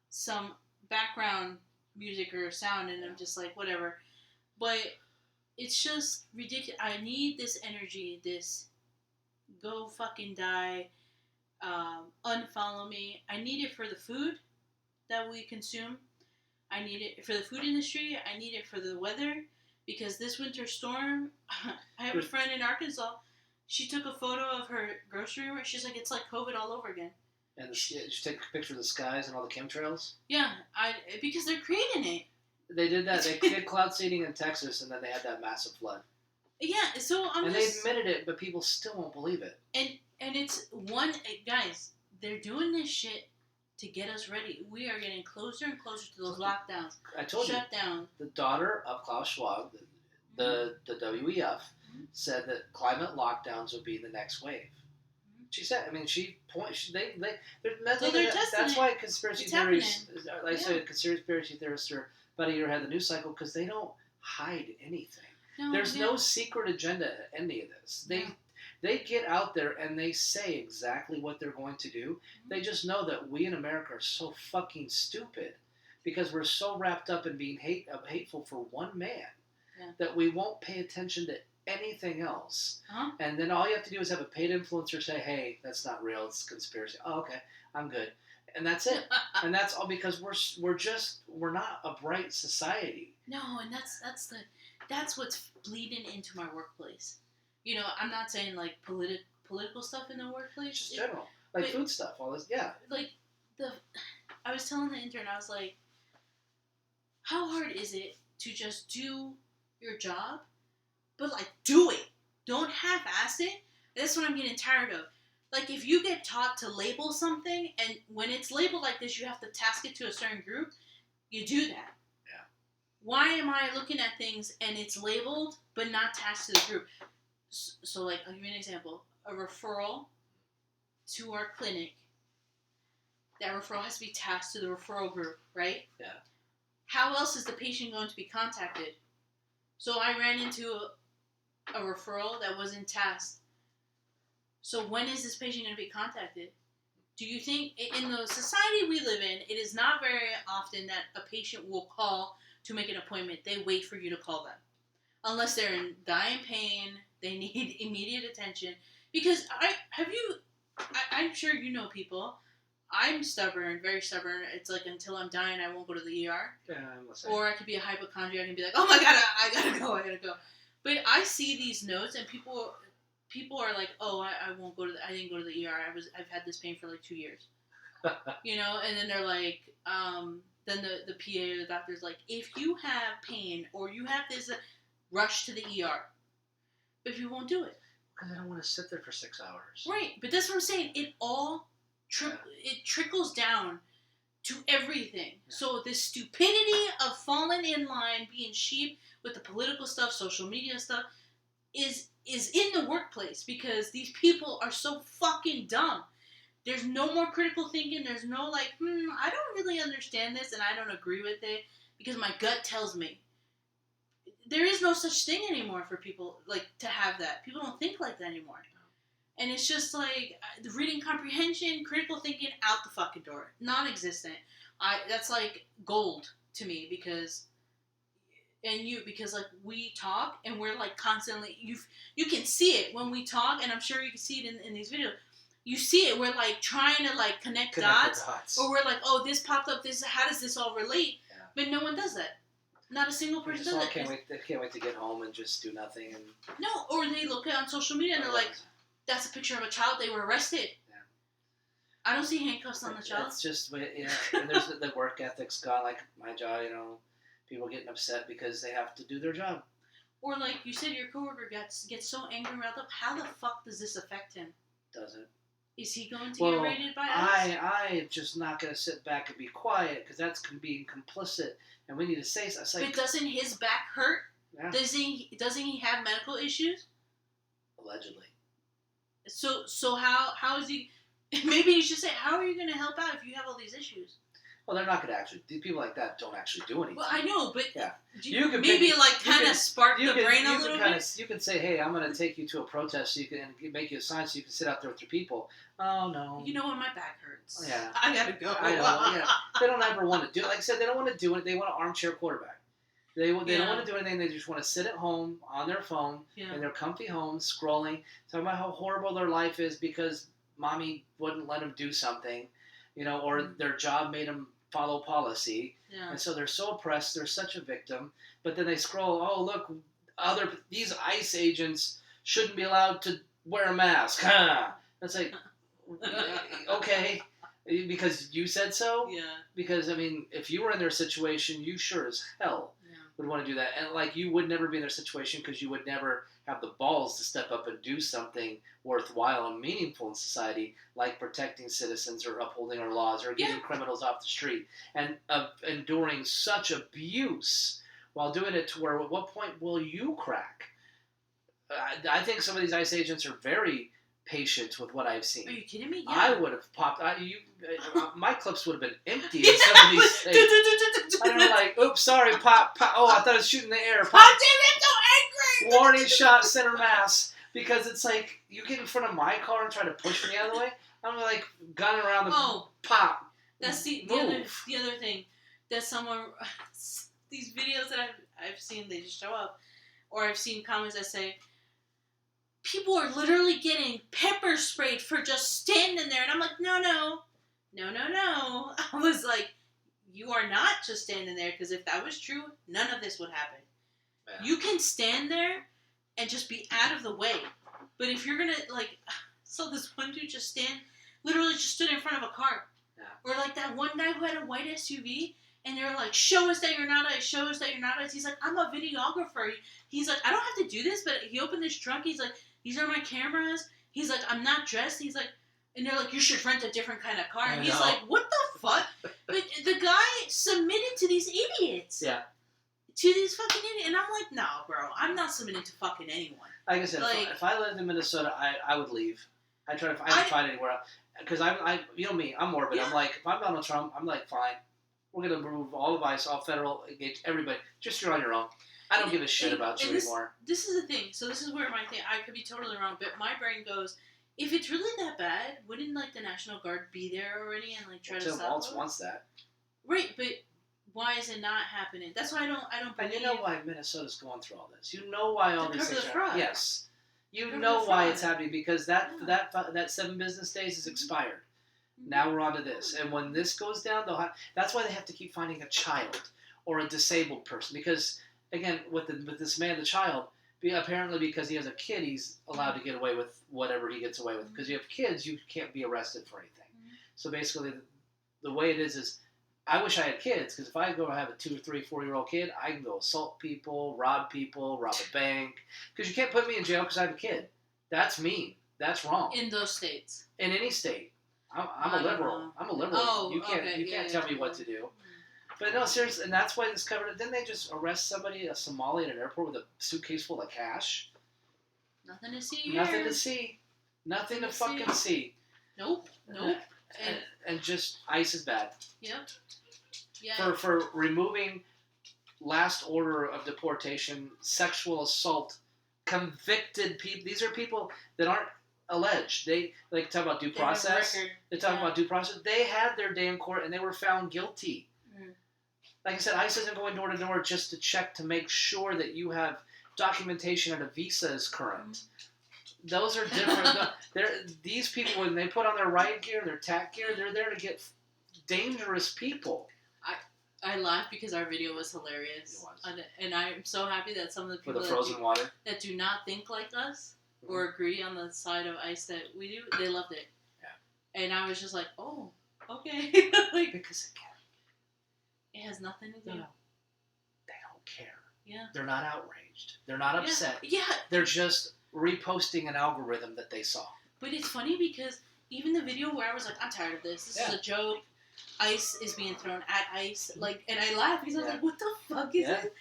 some background music or sound, and I'm just like, whatever. But it's just ridiculous. I need this energy, this go fucking die, unfollow me. I need it for the food that we consume. I need it for the food industry. I need it for the weather, because this winter storm, I have a friend in Arkansas. She took a photo of her grocery room. She's like, it's like COVID all over again. And she took a picture of the skies and all the chemtrails? Yeah, because they're creating it. They did that. They did cloud seeding in Texas, and then they had that massive flood. Yeah, so they admitted it, but people still won't believe it. And it's guys, they're doing this shit to get us ready. We are getting closer and closer to those lockdowns. I told you. Shut down. The daughter of Klaus Schwab, the WEF, said that climate lockdowns would be the next wave. She said, I mean, that's why conspiracy theories, like I said, conspiracy theorists are about a year ahead of the news cycle, because they don't hide anything. There's no secret agenda in any of this. They get out there and they say exactly what they're going to do. They just know that we in America are so fucking stupid, because we're so wrapped up in being hateful for one man that we won't pay attention to anything else. And then all you have to do is have a paid influencer say, hey, that's not real, it's conspiracy. Oh, okay, I'm good. And that's it. And that's all because we're not a bright society. No, and that's what's bleeding into my workplace. You know, I'm not saying like political stuff in the workplace. Just general. Like food stuff, all this, yeah. Like I was telling the intern, I was like, how hard is it to just do your job? But, like, do it. Don't half-ass it. That's what I'm getting tired of. Like, if you get taught to label something, and when it's labeled like this, you have to task it to a certain group, you do that. Yeah. Why am I looking at things and it's labeled, but not tasked to the group? So, like, I'll give you an example. A referral to our clinic, that referral has to be tasked to the referral group, right? Yeah. How else is the patient going to be contacted? So I ran into a referral that wasn't tasked. So when is this patient going to be contacted? Do you think, in the society we live in, it is not very often that a patient will call to make an appointment. They wait for you to call them. Unless they're in dying pain, they need immediate attention. Because I'm sure you know people. I'm stubborn, very stubborn. It's like until I'm dying, I won't go to the ER. Yeah, I'm listening. Or I could be a hypochondriac and be like, oh my god, I gotta go. But I see these notes and people are like, oh, I won't go to I didn't go to the ER. I've had this pain for like 2 years. And then they're like, then the PA or the doctor's like, if you have pain or you have this, rush to the ER. But people won't do it. Because I don't want to sit there for 6 hours. Right, but that's what I'm saying. It all it trickles down to everything. Yeah. So this stupidity of falling in line, being sheep with the political stuff, social media stuff, is in the workplace because these people are so fucking dumb. There's no more critical thinking. There's no like, I don't really understand this and I don't agree with it because my gut tells me. There is no such thing anymore for people like to have that. People don't think like that anymore. And it's just like the reading comprehension, critical thinking out the fucking door. Non-existent. That's like gold to me because like we talk and we're like constantly you can see it when we talk and I'm sure you can see it in these videos. You see it. We're like trying to like connect dots. Or we're like, oh, this popped up. This how does this all relate? Yeah. But no one does that. Not a single person does it. They can't wait to get home and just do nothing. And no, or they look on social media and they're like, that's a picture of a child. They were arrested. Yeah. I don't see handcuffs on the child. It's just, yeah. And there's the work ethic's gone. Like my job, people getting upset because they have to do their job. Or like you said, your coworker gets so angry and riled up. How the fuck does this affect him? Doesn't. Is he going to get rated by us? I'm just not going to sit back and be quiet because that's being complicit, and we need to say something. But doesn't his back hurt? Yeah. Doesn't he have medical issues? Allegedly. So how is he? Maybe you should say, how are you going to help out if you have all these issues? Well, they're not going to actually. People like that don't actually do anything. Well, I know, but yeah. You can maybe kind of spark the brain a little bit. You can say, "Hey, I'm going to take you to a protest, so you can make you a sign, so you can sit out there with your people." Oh no. You know when my back hurts. Yeah. I gotta go. I know. Yeah. They don't ever want to do it. Like I said, they don't want to do it. They want an armchair quarterback. They don't want to do anything. They just want to sit at home on their phone in their comfy home, scrolling, talking about how horrible their life is because mommy wouldn't let them do something, or their job made them follow policy, and so they're so oppressed. They're such a victim. But then they scroll. Oh, look, these ICE agents shouldn't be allowed to wear a mask. Huh? It's like, okay, because you said so. Yeah. Because if you were in their situation, you sure as hell would want to do that, and like you would never be in their situation because you would never have the balls to step up and do something worthwhile and meaningful in society, like protecting citizens or upholding our laws or getting criminals off the street, and enduring such abuse while doing it to where at what point will you crack? I think some of these ICE agents are very patient with what I've seen. Are you kidding me? Yeah. I would have popped. My clips would have been empty in some of these things. I don't know, like, oops, sorry, pop. Oh, I thought I was shooting in the air. Pop, damn it, so angry. Warning shot, center mass. Because it's like, you get in front of my car and try to push me out of the way. I'm like gunning around the pop. That's the other thing. That someone, these videos that I've seen, they just show up. Or I've seen comments that say, people are literally getting pepper sprayed for just standing there. And I'm like, no. I was like, you are not just standing there, because if that was true, none of this would happen. Yeah. You can stand there and just be out of the way. But if you're going to, like, so this one dude literally just stood in front of a car. Yeah. Or like that one guy who had a white SUV, and they're like, show us that you're not ICE, show us that you're not ICE. He's like, I'm a videographer. He's like, I don't have to do this, but he opened this trunk. He's like, these are my cameras. He's like, I'm not dressed. He's like, and they're like, you should rent a different kind of car. And he's like, what the fuck? But the guy submitted to these idiots. Yeah. To these fucking idiots. And I'm like, no, bro, I'm not submitting to fucking anyone. Like I said, if I lived in Minnesota, I would leave. I'd find anywhere else. Because you know me, I'm morbid. Yeah. I'm like, if I'm Donald Trump, I'm like, fine. We're going to remove all of ICE, all federal, engage everybody. Just you're on your own. I don't give a shit about you anymore. This is the thing. So this is where my thing, I could be totally wrong, but my brain goes, if it's really that bad, wouldn't like the National Guard be there already and like try to stop it? Wants that. Right, but Why is it not happening? That's why I don't believe. And you know why Minnesota's going through all this. You know why all these things are. Yes. You know why it's happening, because that 7 business days is expired. Now we're on to this. And when this goes down, that's why they have to keep finding a child or a disabled person. Because, again, with this man, the child, apparently because he has a kid, he's allowed to get away with whatever he gets away with. Because you have kids, you can't be arrested for anything. So basically, the way it is I wish I had kids, because if I go have a 2, 3, 4-year-old kid, I can go assault people, rob a bank. Because you can't put me in jail because I have a kid. That's mean. That's wrong. In those states. In any state. I'm a liberal. I'm a liberal. Oh, you can't tell me what to do. But no, seriously, and that's why this covered it. Didn't they just arrest somebody, a Somali, at an airport with a suitcase full of cash? Nothing to see here. Nothing to see. Nothing to fucking see. Nope. And just ICE is bad. Yep. Yeah. For removing last order of deportation, sexual assault, convicted people. These are people that aren't alleged. They talk about due process. They talk about due process. They had their day in court and they were found guilty. Like I said, ICE isn't going door to door just to check to make sure that you have documentation and a visa is current. Those are different. These people, when they put on their riot gear, their TAC gear, they're there to get dangerous people. I laughed because our video was hilarious. It was. And I'm so happy that some of the people for the frozen water that do not think like us or agree on the side of ICE that we do, they loved it. Yeah. And I was just like, oh, okay. Because it has nothing to do. No. They don't care. Yeah. They're not outraged. They're not upset. Yeah. They're just reposting an algorithm that they saw. But it's funny because even the video where I was like, I'm tired of this. This is a joke. ICE is being thrown at ICE. And I laughed because I was like, what the fuck is it?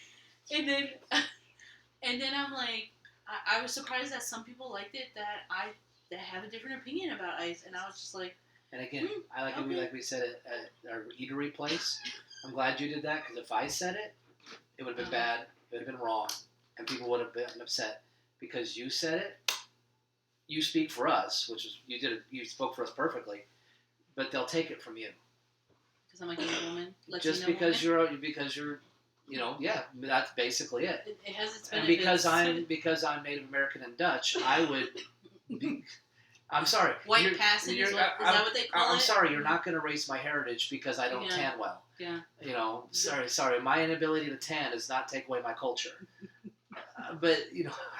And then I'm like, I was surprised that some people liked it that have a different opinion about ICE. And I was just like, and again, I like it, like we said at our eatery place. I'm glad you did that, because if I said it, it would have been bad. It would have been wrong. And people would have been upset. Because you said it, you speak for us, which is, you spoke for us perfectly, but they'll take it from you. Because I'm a gay woman. Just because woman? you're, that's basically it. It has its benefits. And because I'm Native American and Dutch, I would I'm sorry. White passing is that what they call it? I'm sorry, you're not going to erase my heritage because I don't tan well. Yeah. Sorry. My inability to tan does not take away my culture. But,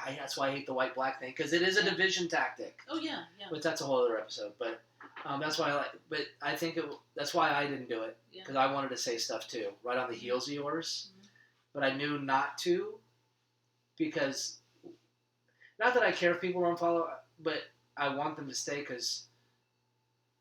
that's why I hate the white-black thing, because it is a division tactic. Oh, yeah. But that's a whole other episode. But that's why I think that's why I didn't do it, because I wanted to say stuff too, right on the heels of yours. Mm-hmm. But I knew not to, because, not that I care if people don't follow, but I want them to stay, because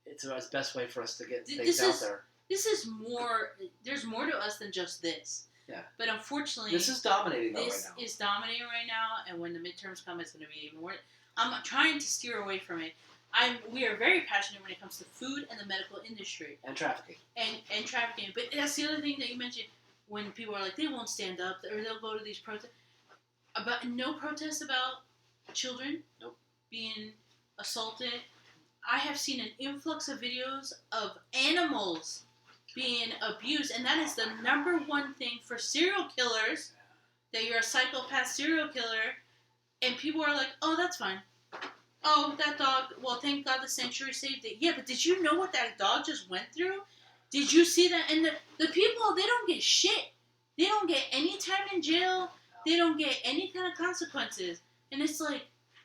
it's the best way for us to get things out there. This is more, there's more to us than just this. Yeah. But unfortunately, this is dominating right now. This is dominating right now, and when the midterms come, it's going to be even more. I'm trying to steer away from it. We are very passionate when it comes to food and the medical industry. And trafficking. And trafficking. But that's the other thing that you mentioned, when people are like, they won't stand up, or they'll go to these protests. No protests about children being assaulted. I have seen an influx of videos of animals being abused, and that is the number one thing for serial killers, that you're a psychopath serial killer, and people are like, oh, that's fine. Oh, that dog, well, thank God the sanctuary saved it. Yeah, but did you know what that dog just went through? Did you see that? And the people, they don't get shit. They don't get any time in jail. They don't get any kind of consequences. And it's like,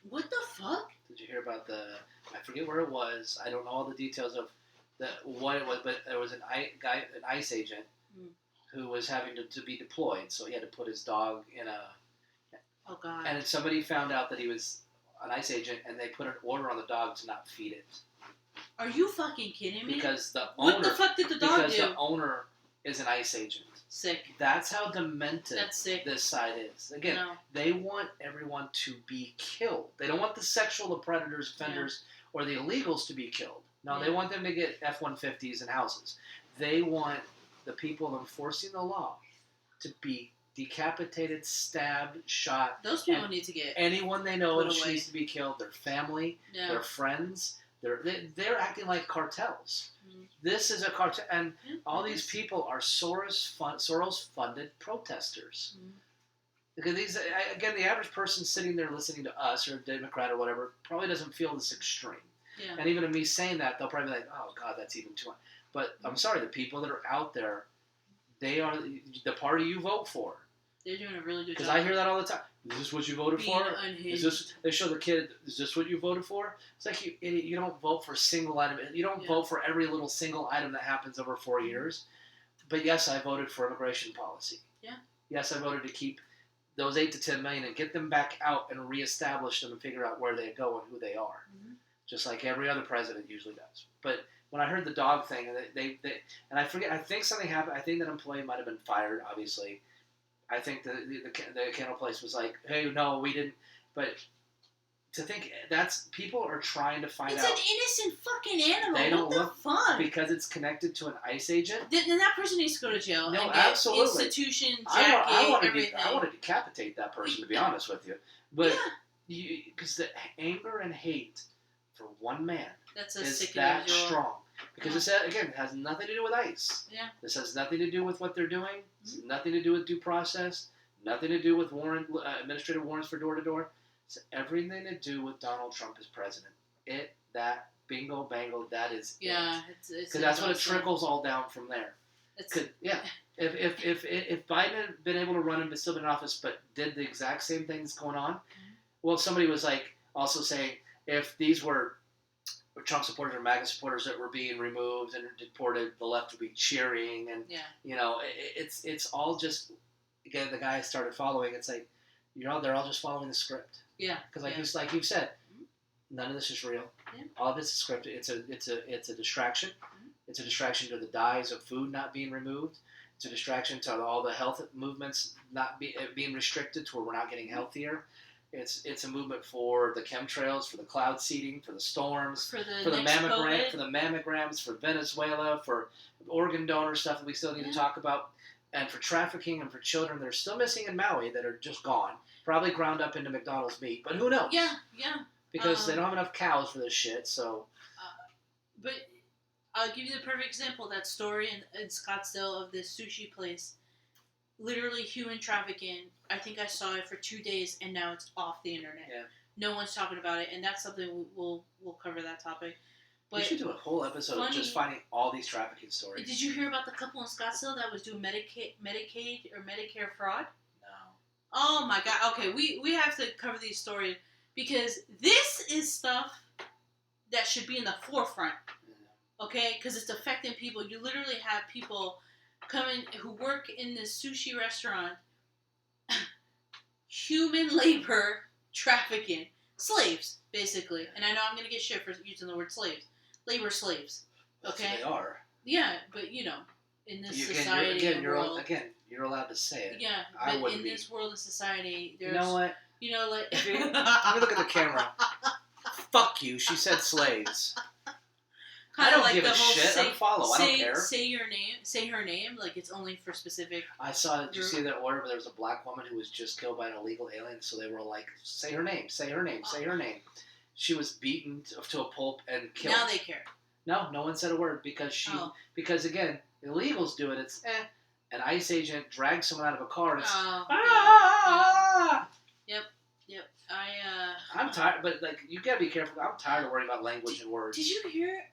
what the fuck? Did you hear about I forget where it was, I don't know all the details of what it was, but there was an ICE agent who was having to be deployed, so he had to put his dog in a... Oh, God. And somebody found out that he was an ICE agent, and they put an order on the dog to not feed it. Are you fucking kidding me? Because the owner... What the fuck did the dog do? Because the owner is an ICE agent. Sick. That's how demented this side is. Again, they want everyone to be killed. They don't want the sexual predators, offenders, or the illegals to be killed. No, they want them to get F-150s and houses. They want the people enforcing the law to be decapitated, stabbed, shot. Those people need to get anyone they know needs to be killed. Their family, their friends, They're acting like cartels. Mm. This is a cartel, and Yeah, all these people are Soros-funded protesters. Mm. Because again, the average person sitting there listening to us or a Democrat or whatever probably doesn't feel this extreme. Yeah. And even to me saying that, they'll probably be like, "Oh God, that's even too much." But I'm sorry, the people that are out there, they are the party you vote for. They're doing a really good job. Because I hear that all the time. Is this what you voted Being for? unhinged. Is this? They show the kid. Is this what you voted for? It's like, you idiot. You don't vote for a single item. You don't vote for every little single item that happens over 4 years. But yes, I voted for immigration policy. Yeah. Yes, I voted to keep those 8 to 10 million and get them back out and reestablish them and figure out where they go and who they are, just like every other president usually does. But when I heard the dog thing, and they and I forget, I think something happened. I think that employee might have been fired. Obviously, I think the kennel place was like, "Hey, no, we didn't." But to think that's people are trying to find it's out. It's an innocent fucking animal. They don't what the fuck? Because it's connected to an ICE agent. Then that person needs to go to jail. No, and get absolutely. Institution, jacket, everything. I want to decapitate that person, to be honest with you. But because the anger and hate for one man is that strong. Because it has nothing to do with ICE. Yeah. This has nothing to do with what they're doing. It's nothing to do with due process. Nothing to do with administrative warrants for door to door. It's everything to do with Donald Trump as president. That bingo bango, that is it. Because that's what it trickles all down from there. If Biden had been able to run and still been in office, but did the exact same things going on, well, somebody was like also saying if these were Trump supporters or MAGA supporters that were being removed and deported, the left would be cheering, and it's all just again the guy I started following. It's like they're all just following the script. Yeah. Because like you've said, none of this is real. Yeah. All of this is scripted. It's a distraction. Mm-hmm. It's a distraction to the dyes of food not being removed. It's a distraction to all the health movements not being restricted to where we're not getting healthier. It's a movement for the chemtrails, for the cloud seeding, for the storms, for the mammograms, for Venezuela, for organ donor stuff that we still need to talk about, and for trafficking and for children that are still missing in Maui that are just gone, probably ground up into McDonald's meat, but who knows? Yeah. Because they don't have enough cows for this shit. So, but I'll give you the perfect example. That story in Scottsdale of this sushi place. Literally human trafficking. I think I saw it for 2 days, and now it's off the internet. Yeah. No one's talking about it, and that's something we'll cover that topip. But we should do a whole episode of just finding all these trafficking stories. Did you hear about the couple in Scottsdale that was doing Medicaid or Medicare fraud? No. Oh my God. Okay, we have to cover these stories because this is stuff that should be in the forefront. Okay, because it's affecting people. You literally have people coming who work in this sushi restaurant, human labor trafficking, slaves basically. And I know I'm gonna get shit for using the word slaves, labor slaves. Okay, that's what they are. Yeah, but in this society, you're allowed to say it. Yeah, but in this world and society, there's you know what? Like let me look at the camera. Fuck you. She said slaves. I don't give a shit. I don't care. Say your name. Say her name. Like it's only for specific. I saw. Did you see that order where there was a black woman who was just killed by an illegal alien? So they were like, "Say her name. Say her name. Say her name." She was beaten to a pulp and killed. Now they care. No one said a word because again, illegals do it. It's an ICE agent drags someone out of a car. And it's Yep. I'm tired, but you gotta be careful. I'm tired of worrying about language and words. Did you hear?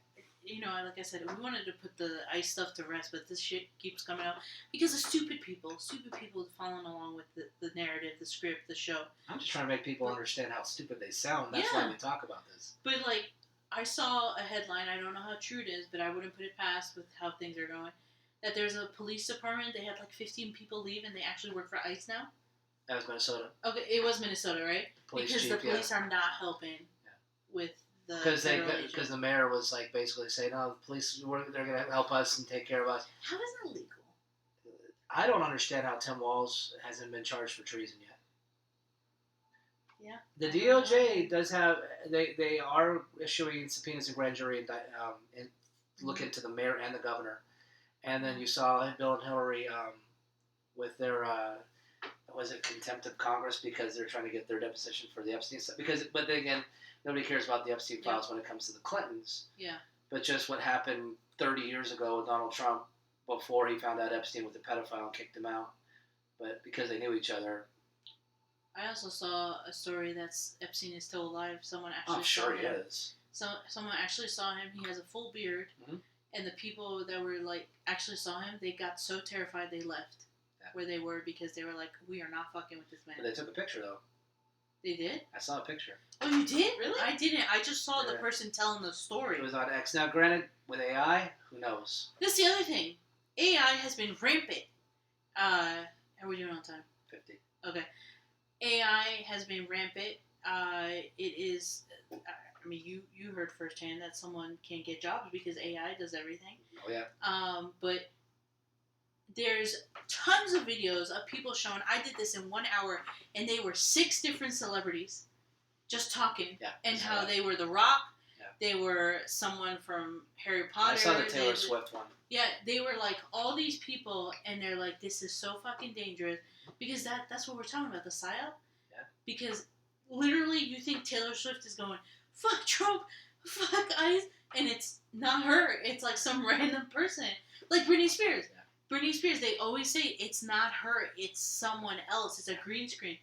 Like I said, we wanted to put the ICE stuff to rest, but this shit keeps coming out because of stupid people following along with the narrative, the script, the show. I'm just trying to make people understand how stupid they sound. That's why we talk about this. But I saw a headline. I don't know how true it is, but I wouldn't put it past with how things are going. That there's a police department. They had 15 people leave, and they actually work for ICE now. That was Minnesota. Okay, it was Minnesota, right? Because the police are not helping with. Because the mayor was basically saying, "No, the police they're going to help us and take care of us." How is that legal? I don't understand how Tim Walz hasn't been charged for treason yet. Yeah. The DOJ does have they are issuing subpoenas in grand jury and look into the mayor and the governor, and then you saw Bill and Hillary with their was it contempt of Congress because they're trying to get their deposition for the Epstein stuff but then again. Nobody cares about the Epstein files when it comes to the Clintons. Yeah. But just what happened 30 years ago with Donald Trump before he found out Epstein was a pedophile and kicked him out. But because they knew each other. I also saw a story that Epstein is still alive. Someone actually I'm saw sure him. he is. So someone actually saw him. He has a full beard. Mm-hmm. And the people that were like actually saw him, they got so terrified they left where they were because they were like, we are not fucking with this man. But they took a picture though. They did? I saw a picture. Oh, you did? Really? I didn't. I just saw the person telling the story. It was on X. Now, granted, with AI, who knows? That's the other thing. AI has been rampant. How are we doing on time? 50. Okay. AI has been rampant. It is. I mean, you heard firsthand that someone can't get jobs because AI does everything. Oh yeah. But there's tons of videos of people showing. I did this in 1 hour, and they were 6 different celebrities just talking, and how they were The Rock. Yeah. They were someone from Harry Potter. I saw the Taylor Swift one. Yeah, they were like all these people, and they're like, this is so fucking dangerous because that's what we're talking about, the psyop. Yeah. Because literally, you think Taylor Swift is going, fuck Trump, fuck ICE, and it's not her. It's like some random person, like Britney Spears. Yeah. Britney Spears, they always say it's not her, it's someone else. It's a green screen.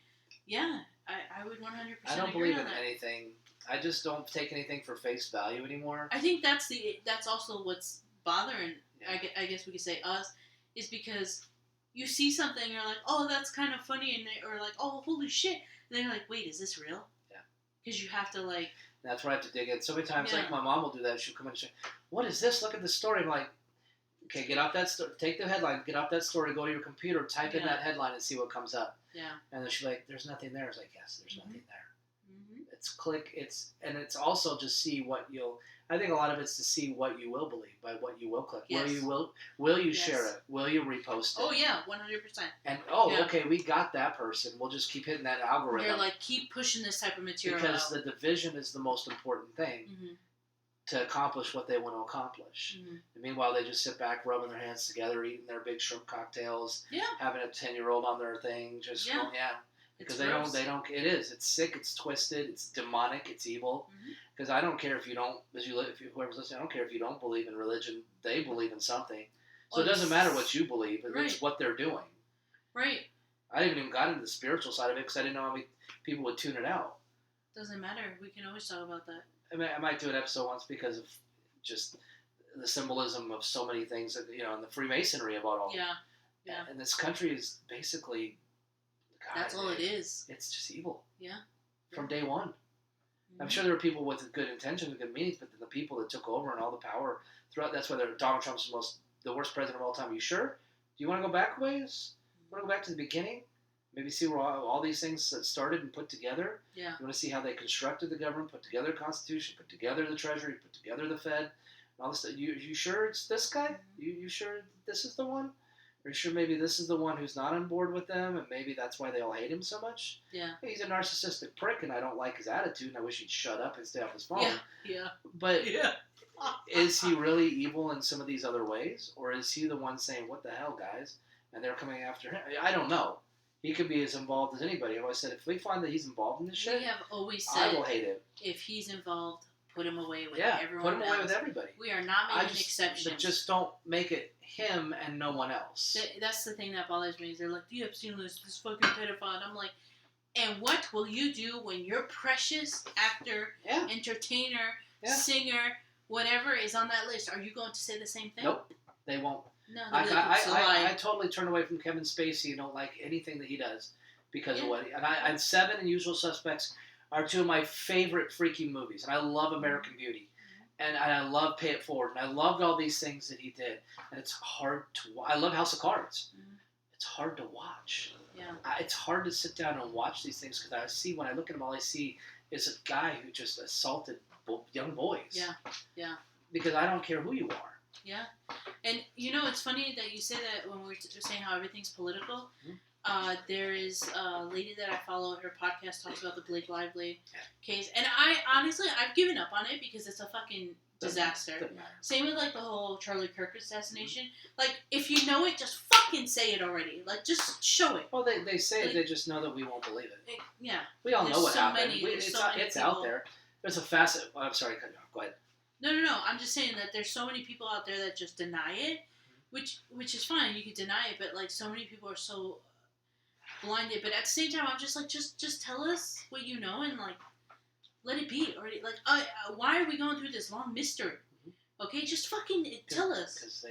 Yeah, I would 100% I don't agree believe on in that. anything. I just don't take anything for face value anymore. I think that's also what's bothering, I guess we could say us, is because you see something and you're like, oh, that's kind of funny, or like, oh, holy shit. And then you're like, wait, is this real? Yeah. Because you have to like... That's where I have to dig in. So many times, like my mom will do that. She'll come in and say, what is this? Look at the story. I'm like, okay, get off that story. Take the headline, get off that story, go to your computer, type in that headline and see what comes up. Yeah. And then she's like, there's nothing there. I was like, yes, there's nothing there. Mm-hmm. It's click. And it's also just see what you'll, I think a lot of it's to see what you will believe by what you will click. Yes. Will you share it? Will you repost it? Oh yeah, 100%. And okay, we got that person. We'll just keep hitting that algorithm. They're like, keep pushing this type of material because out. The division is the most important thing. Mm-hmm. To accomplish what they want to accomplish. Mm-hmm. And meanwhile, they just sit back, rubbing their hands together, eating their big shrimp cocktails, having a 10-year-old on their thing, just going, because they don't. It is. It's sick. It's twisted. It's demonic. It's evil. Because I don't care if you don't. Whoever's listening, I don't care if you don't believe in religion. They believe in something. So it doesn't matter what you believe. It's what they're doing. Right. I didn't even got into the spiritual side of it because I didn't know how many people would tune it out. Doesn't matter. We can always talk about that. I might do an episode once because of just the symbolism of so many things, and the Freemasonry about all. Yeah. And this country is basically. God, that's all it is. It's just evil. Yeah. From day one. Mm-hmm. I'm sure there were people with good intentions and good meanings, but the people that took over and all the power throughout. That's why Donald Trump's the worst president of all time. Are you sure? Do you want to go back ways? Want to go back to the beginning? Maybe see where all these things that started and put together. Yeah. You want to see how they constructed the government, put together the Constitution, put together the Treasury, put together the Fed, and all this stuff. You sure it's this guy? You sure this is the one? Are you sure maybe this is the one who's not on board with them, and maybe that's why they all hate him so much? Yeah. He's a narcissistic prick, and I don't like his attitude, and I wish he'd shut up and stay off his phone. Yeah. But is he really evil in some of these other ways, or is he the one saying, "What the hell, guys?" and they're coming after him? I don't know. He could be as involved as anybody. I've always said, if we find that he's involved in this shit, we have always said, I will hate it. If he's involved, put him away with everyone put him away with everybody. We are not making exceptions. But just don't make it him and no one else. That's the thing that bothers me. Is they're like, the Epstein list, this fucking pedophile. And I'm like, and what will you do when your precious actor, entertainer, singer, whatever is on that list? Are you going to say the same thing? Nope, they won't. No, I totally turn away from Kevin Spacey. Don't like anything that he does because of what. And Seven and Usual Suspects are two of my favorite freaky movies, and I love American Beauty, and I love Pay It Forward, and I loved all these things that he did. And it's hard to. I love House of Cards. It's hard to watch. Yeah. It's hard to sit down and watch these things because when I look at them, all I see is a guy who just assaulted young boys. Yeah. Yeah. Because I don't care who you are. Yeah, and it's funny that you say that when we're saying how everything's political. There is a lady that I follow. Her podcast talks about the Blake Lively case, and I've given up on it because it's a fucking disaster. Same with like the whole Charlie Kirk assassination. Like, if you know it, just fucking say it already. Like, just show it. Well, they say it. They just know that we won't believe it. Yeah, we all know what happened. It's out there. there's a facet. I'm sorry, cut you off. Go ahead. No. I'm just saying that there's so many people out there that just deny it, which is fine. You can deny it, but like so many people are so blinded. But at the same time, I'm just like, just tell us what you know and like let it be already. Like, why are we going through this long mystery? Okay, just fucking tell us. Because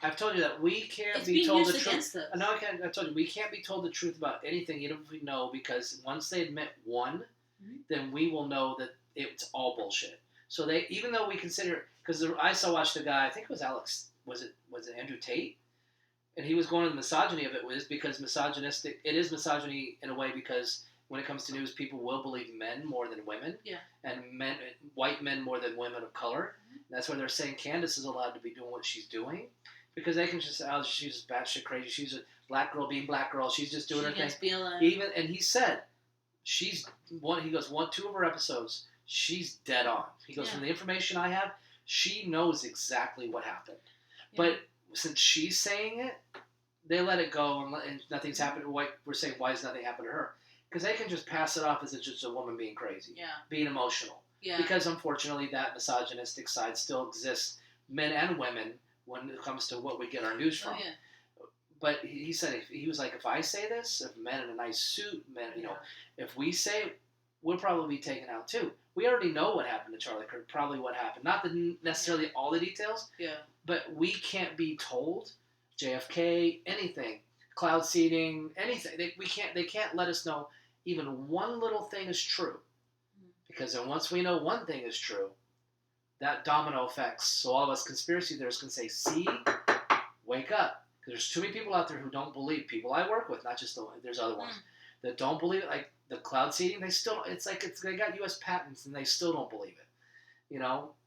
I've told you that we can't It's be being told used the truth. against us. No, I told you we can't be told the truth about anything, even if we know, because once they admit one, then we will know that it's all bullshit. So even though we consider, because I watched the guy, I think it was Alex, was it Andrew Tate, and he was going to the misogyny of it was because misogynistic. It is misogyny in a way because when it comes to news, people will believe men more than women, and white men more than women of color. That's why they're saying Candace is allowed to be doing what she's doing. Because they can just say, oh, she's just batshit crazy. She's a black girl being black girl. She's just doing her thing. And he said, she's one. He goes, 2 of her episodes, she's dead on. He goes, from the information I have, she knows exactly what happened. Yeah. But since she's saying it, they let it go and nothing's happened. We're saying, why has nothing happened to her? Because they can just pass it off as it's just a woman being crazy, being emotional. Yeah. Because unfortunately, that misogynistic side still exists, men and women, when it comes to what we get our news from. Oh, yeah. But he said, he was like, if I say this, if men in a nice suit, men, if we say it, we'll probably be taken out too. We already know what happened to Charlie Kirk, probably what happened. Not necessarily all the details, but we can't be told JFK, anything, cloud seeding, anything. They can't let us know even one little thing is true. Because then once we know one thing is true, that domino effects. So all of us conspiracy theorists can say, see, wake up. Because there's too many people out there who don't believe. People I work with, not just there's other ones, that don't believe it. Like the cloud seeding, they got U.S. patents and they still don't believe it.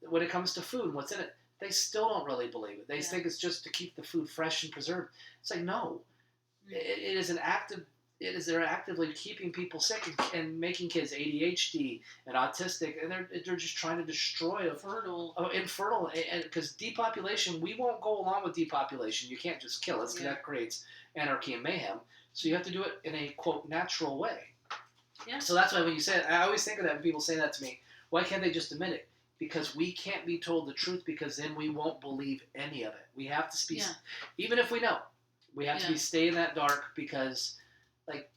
When it comes to food, what's in it, they still don't really believe it. They think it's just to keep the food fresh and preserved. It's like, no. It is an active... they're actively keeping people sick and making kids ADHD and autistic, and they're just trying to destroy infertile, and because depopulation, we won't go along with depopulation. You can't just kill us because that creates anarchy and mayhem. So you have to do it in a quote natural way. Yeah. So that's why when you say it, I always think of that when people say that to me. Why can't they just admit it? Because we can't be told the truth, because then we won't believe any of it. We have to speak, even if we know, we have to stay in that dark because. Like,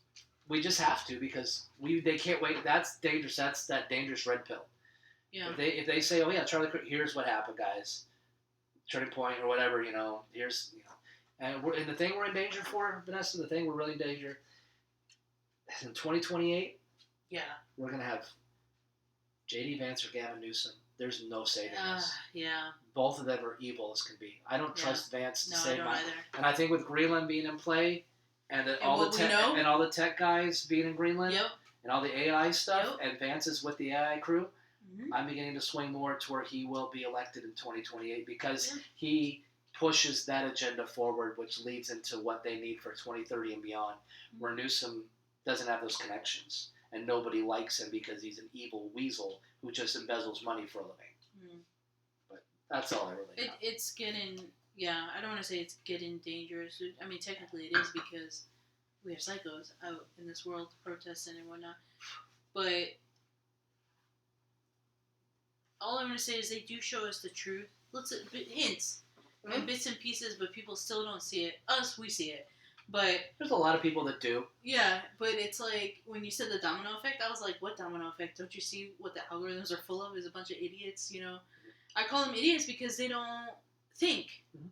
we just have to because they can't wait. That's dangerous. That's that dangerous red pill. Yeah. If they say, oh yeah, Charlie, here's what happened, guys, turning point or whatever, here's and the thing we're in danger for, Vanessa, the thing we're really in danger in 2028. Yeah. We're gonna have J.D. Vance or Gavin Newsom. There's no saving this. Yeah. Both of them are evil as can be. I don't trust Vance to save my. And I think with Greenland being in play. And all the tech guys being in Greenland, and all the AI stuff, and Vance is with the AI crew, I'm beginning to swing more to where he will be elected in 2028 because he pushes that agenda forward, which leads into what they need for 2030 and beyond, where Newsom doesn't have those connections, and nobody likes him because he's an evil weasel who just embezzles money for a living. But that's all I really know. It's getting... Yeah, I don't want to say it's getting dangerous. I mean, technically it is because we have psychos out in this world protesting and whatnot. But all I'm going to say is they do show us the truth. Hints. And bits and pieces, but people still don't see it. Us, we see it. But there's a lot of people that do. Yeah, but it's like, when you said the domino effect, I was like, what domino effect? Don't you see what the algorithms are full of? Is a bunch of idiots, I call them idiots because they don't think.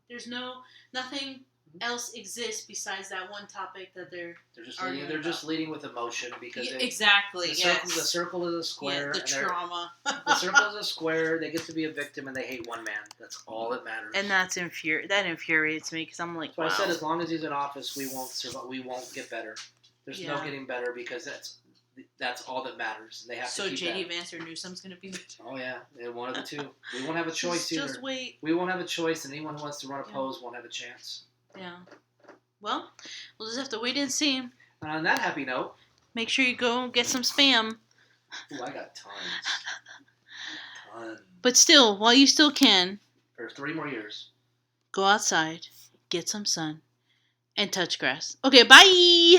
There's nothing else exists besides that one topic that they're just leading with emotion because exactly. The circle is a square. The trauma. The circle is a square. They get to be a victim and they hate one man. That's all that matters. And that infuriates me because I'm like, so wow. I said as long as he's in office, we won't survive. We won't get better. There's no getting better because that's all that matters. They have to keep J.D. Vance or Newsom's going to be... Oh, yeah. One of the two. We won't have a choice either. Just wait. We won't have a choice, and anyone who wants to run opposed won't have a chance. Yeah. Well, we'll just have to wait and see. And on that happy note... Make sure you go get some Spam. Ooh, I got tons. Tons. But still, while you still can... For 3 more years. Go outside, get some sun, and touch grass. Okay, bye!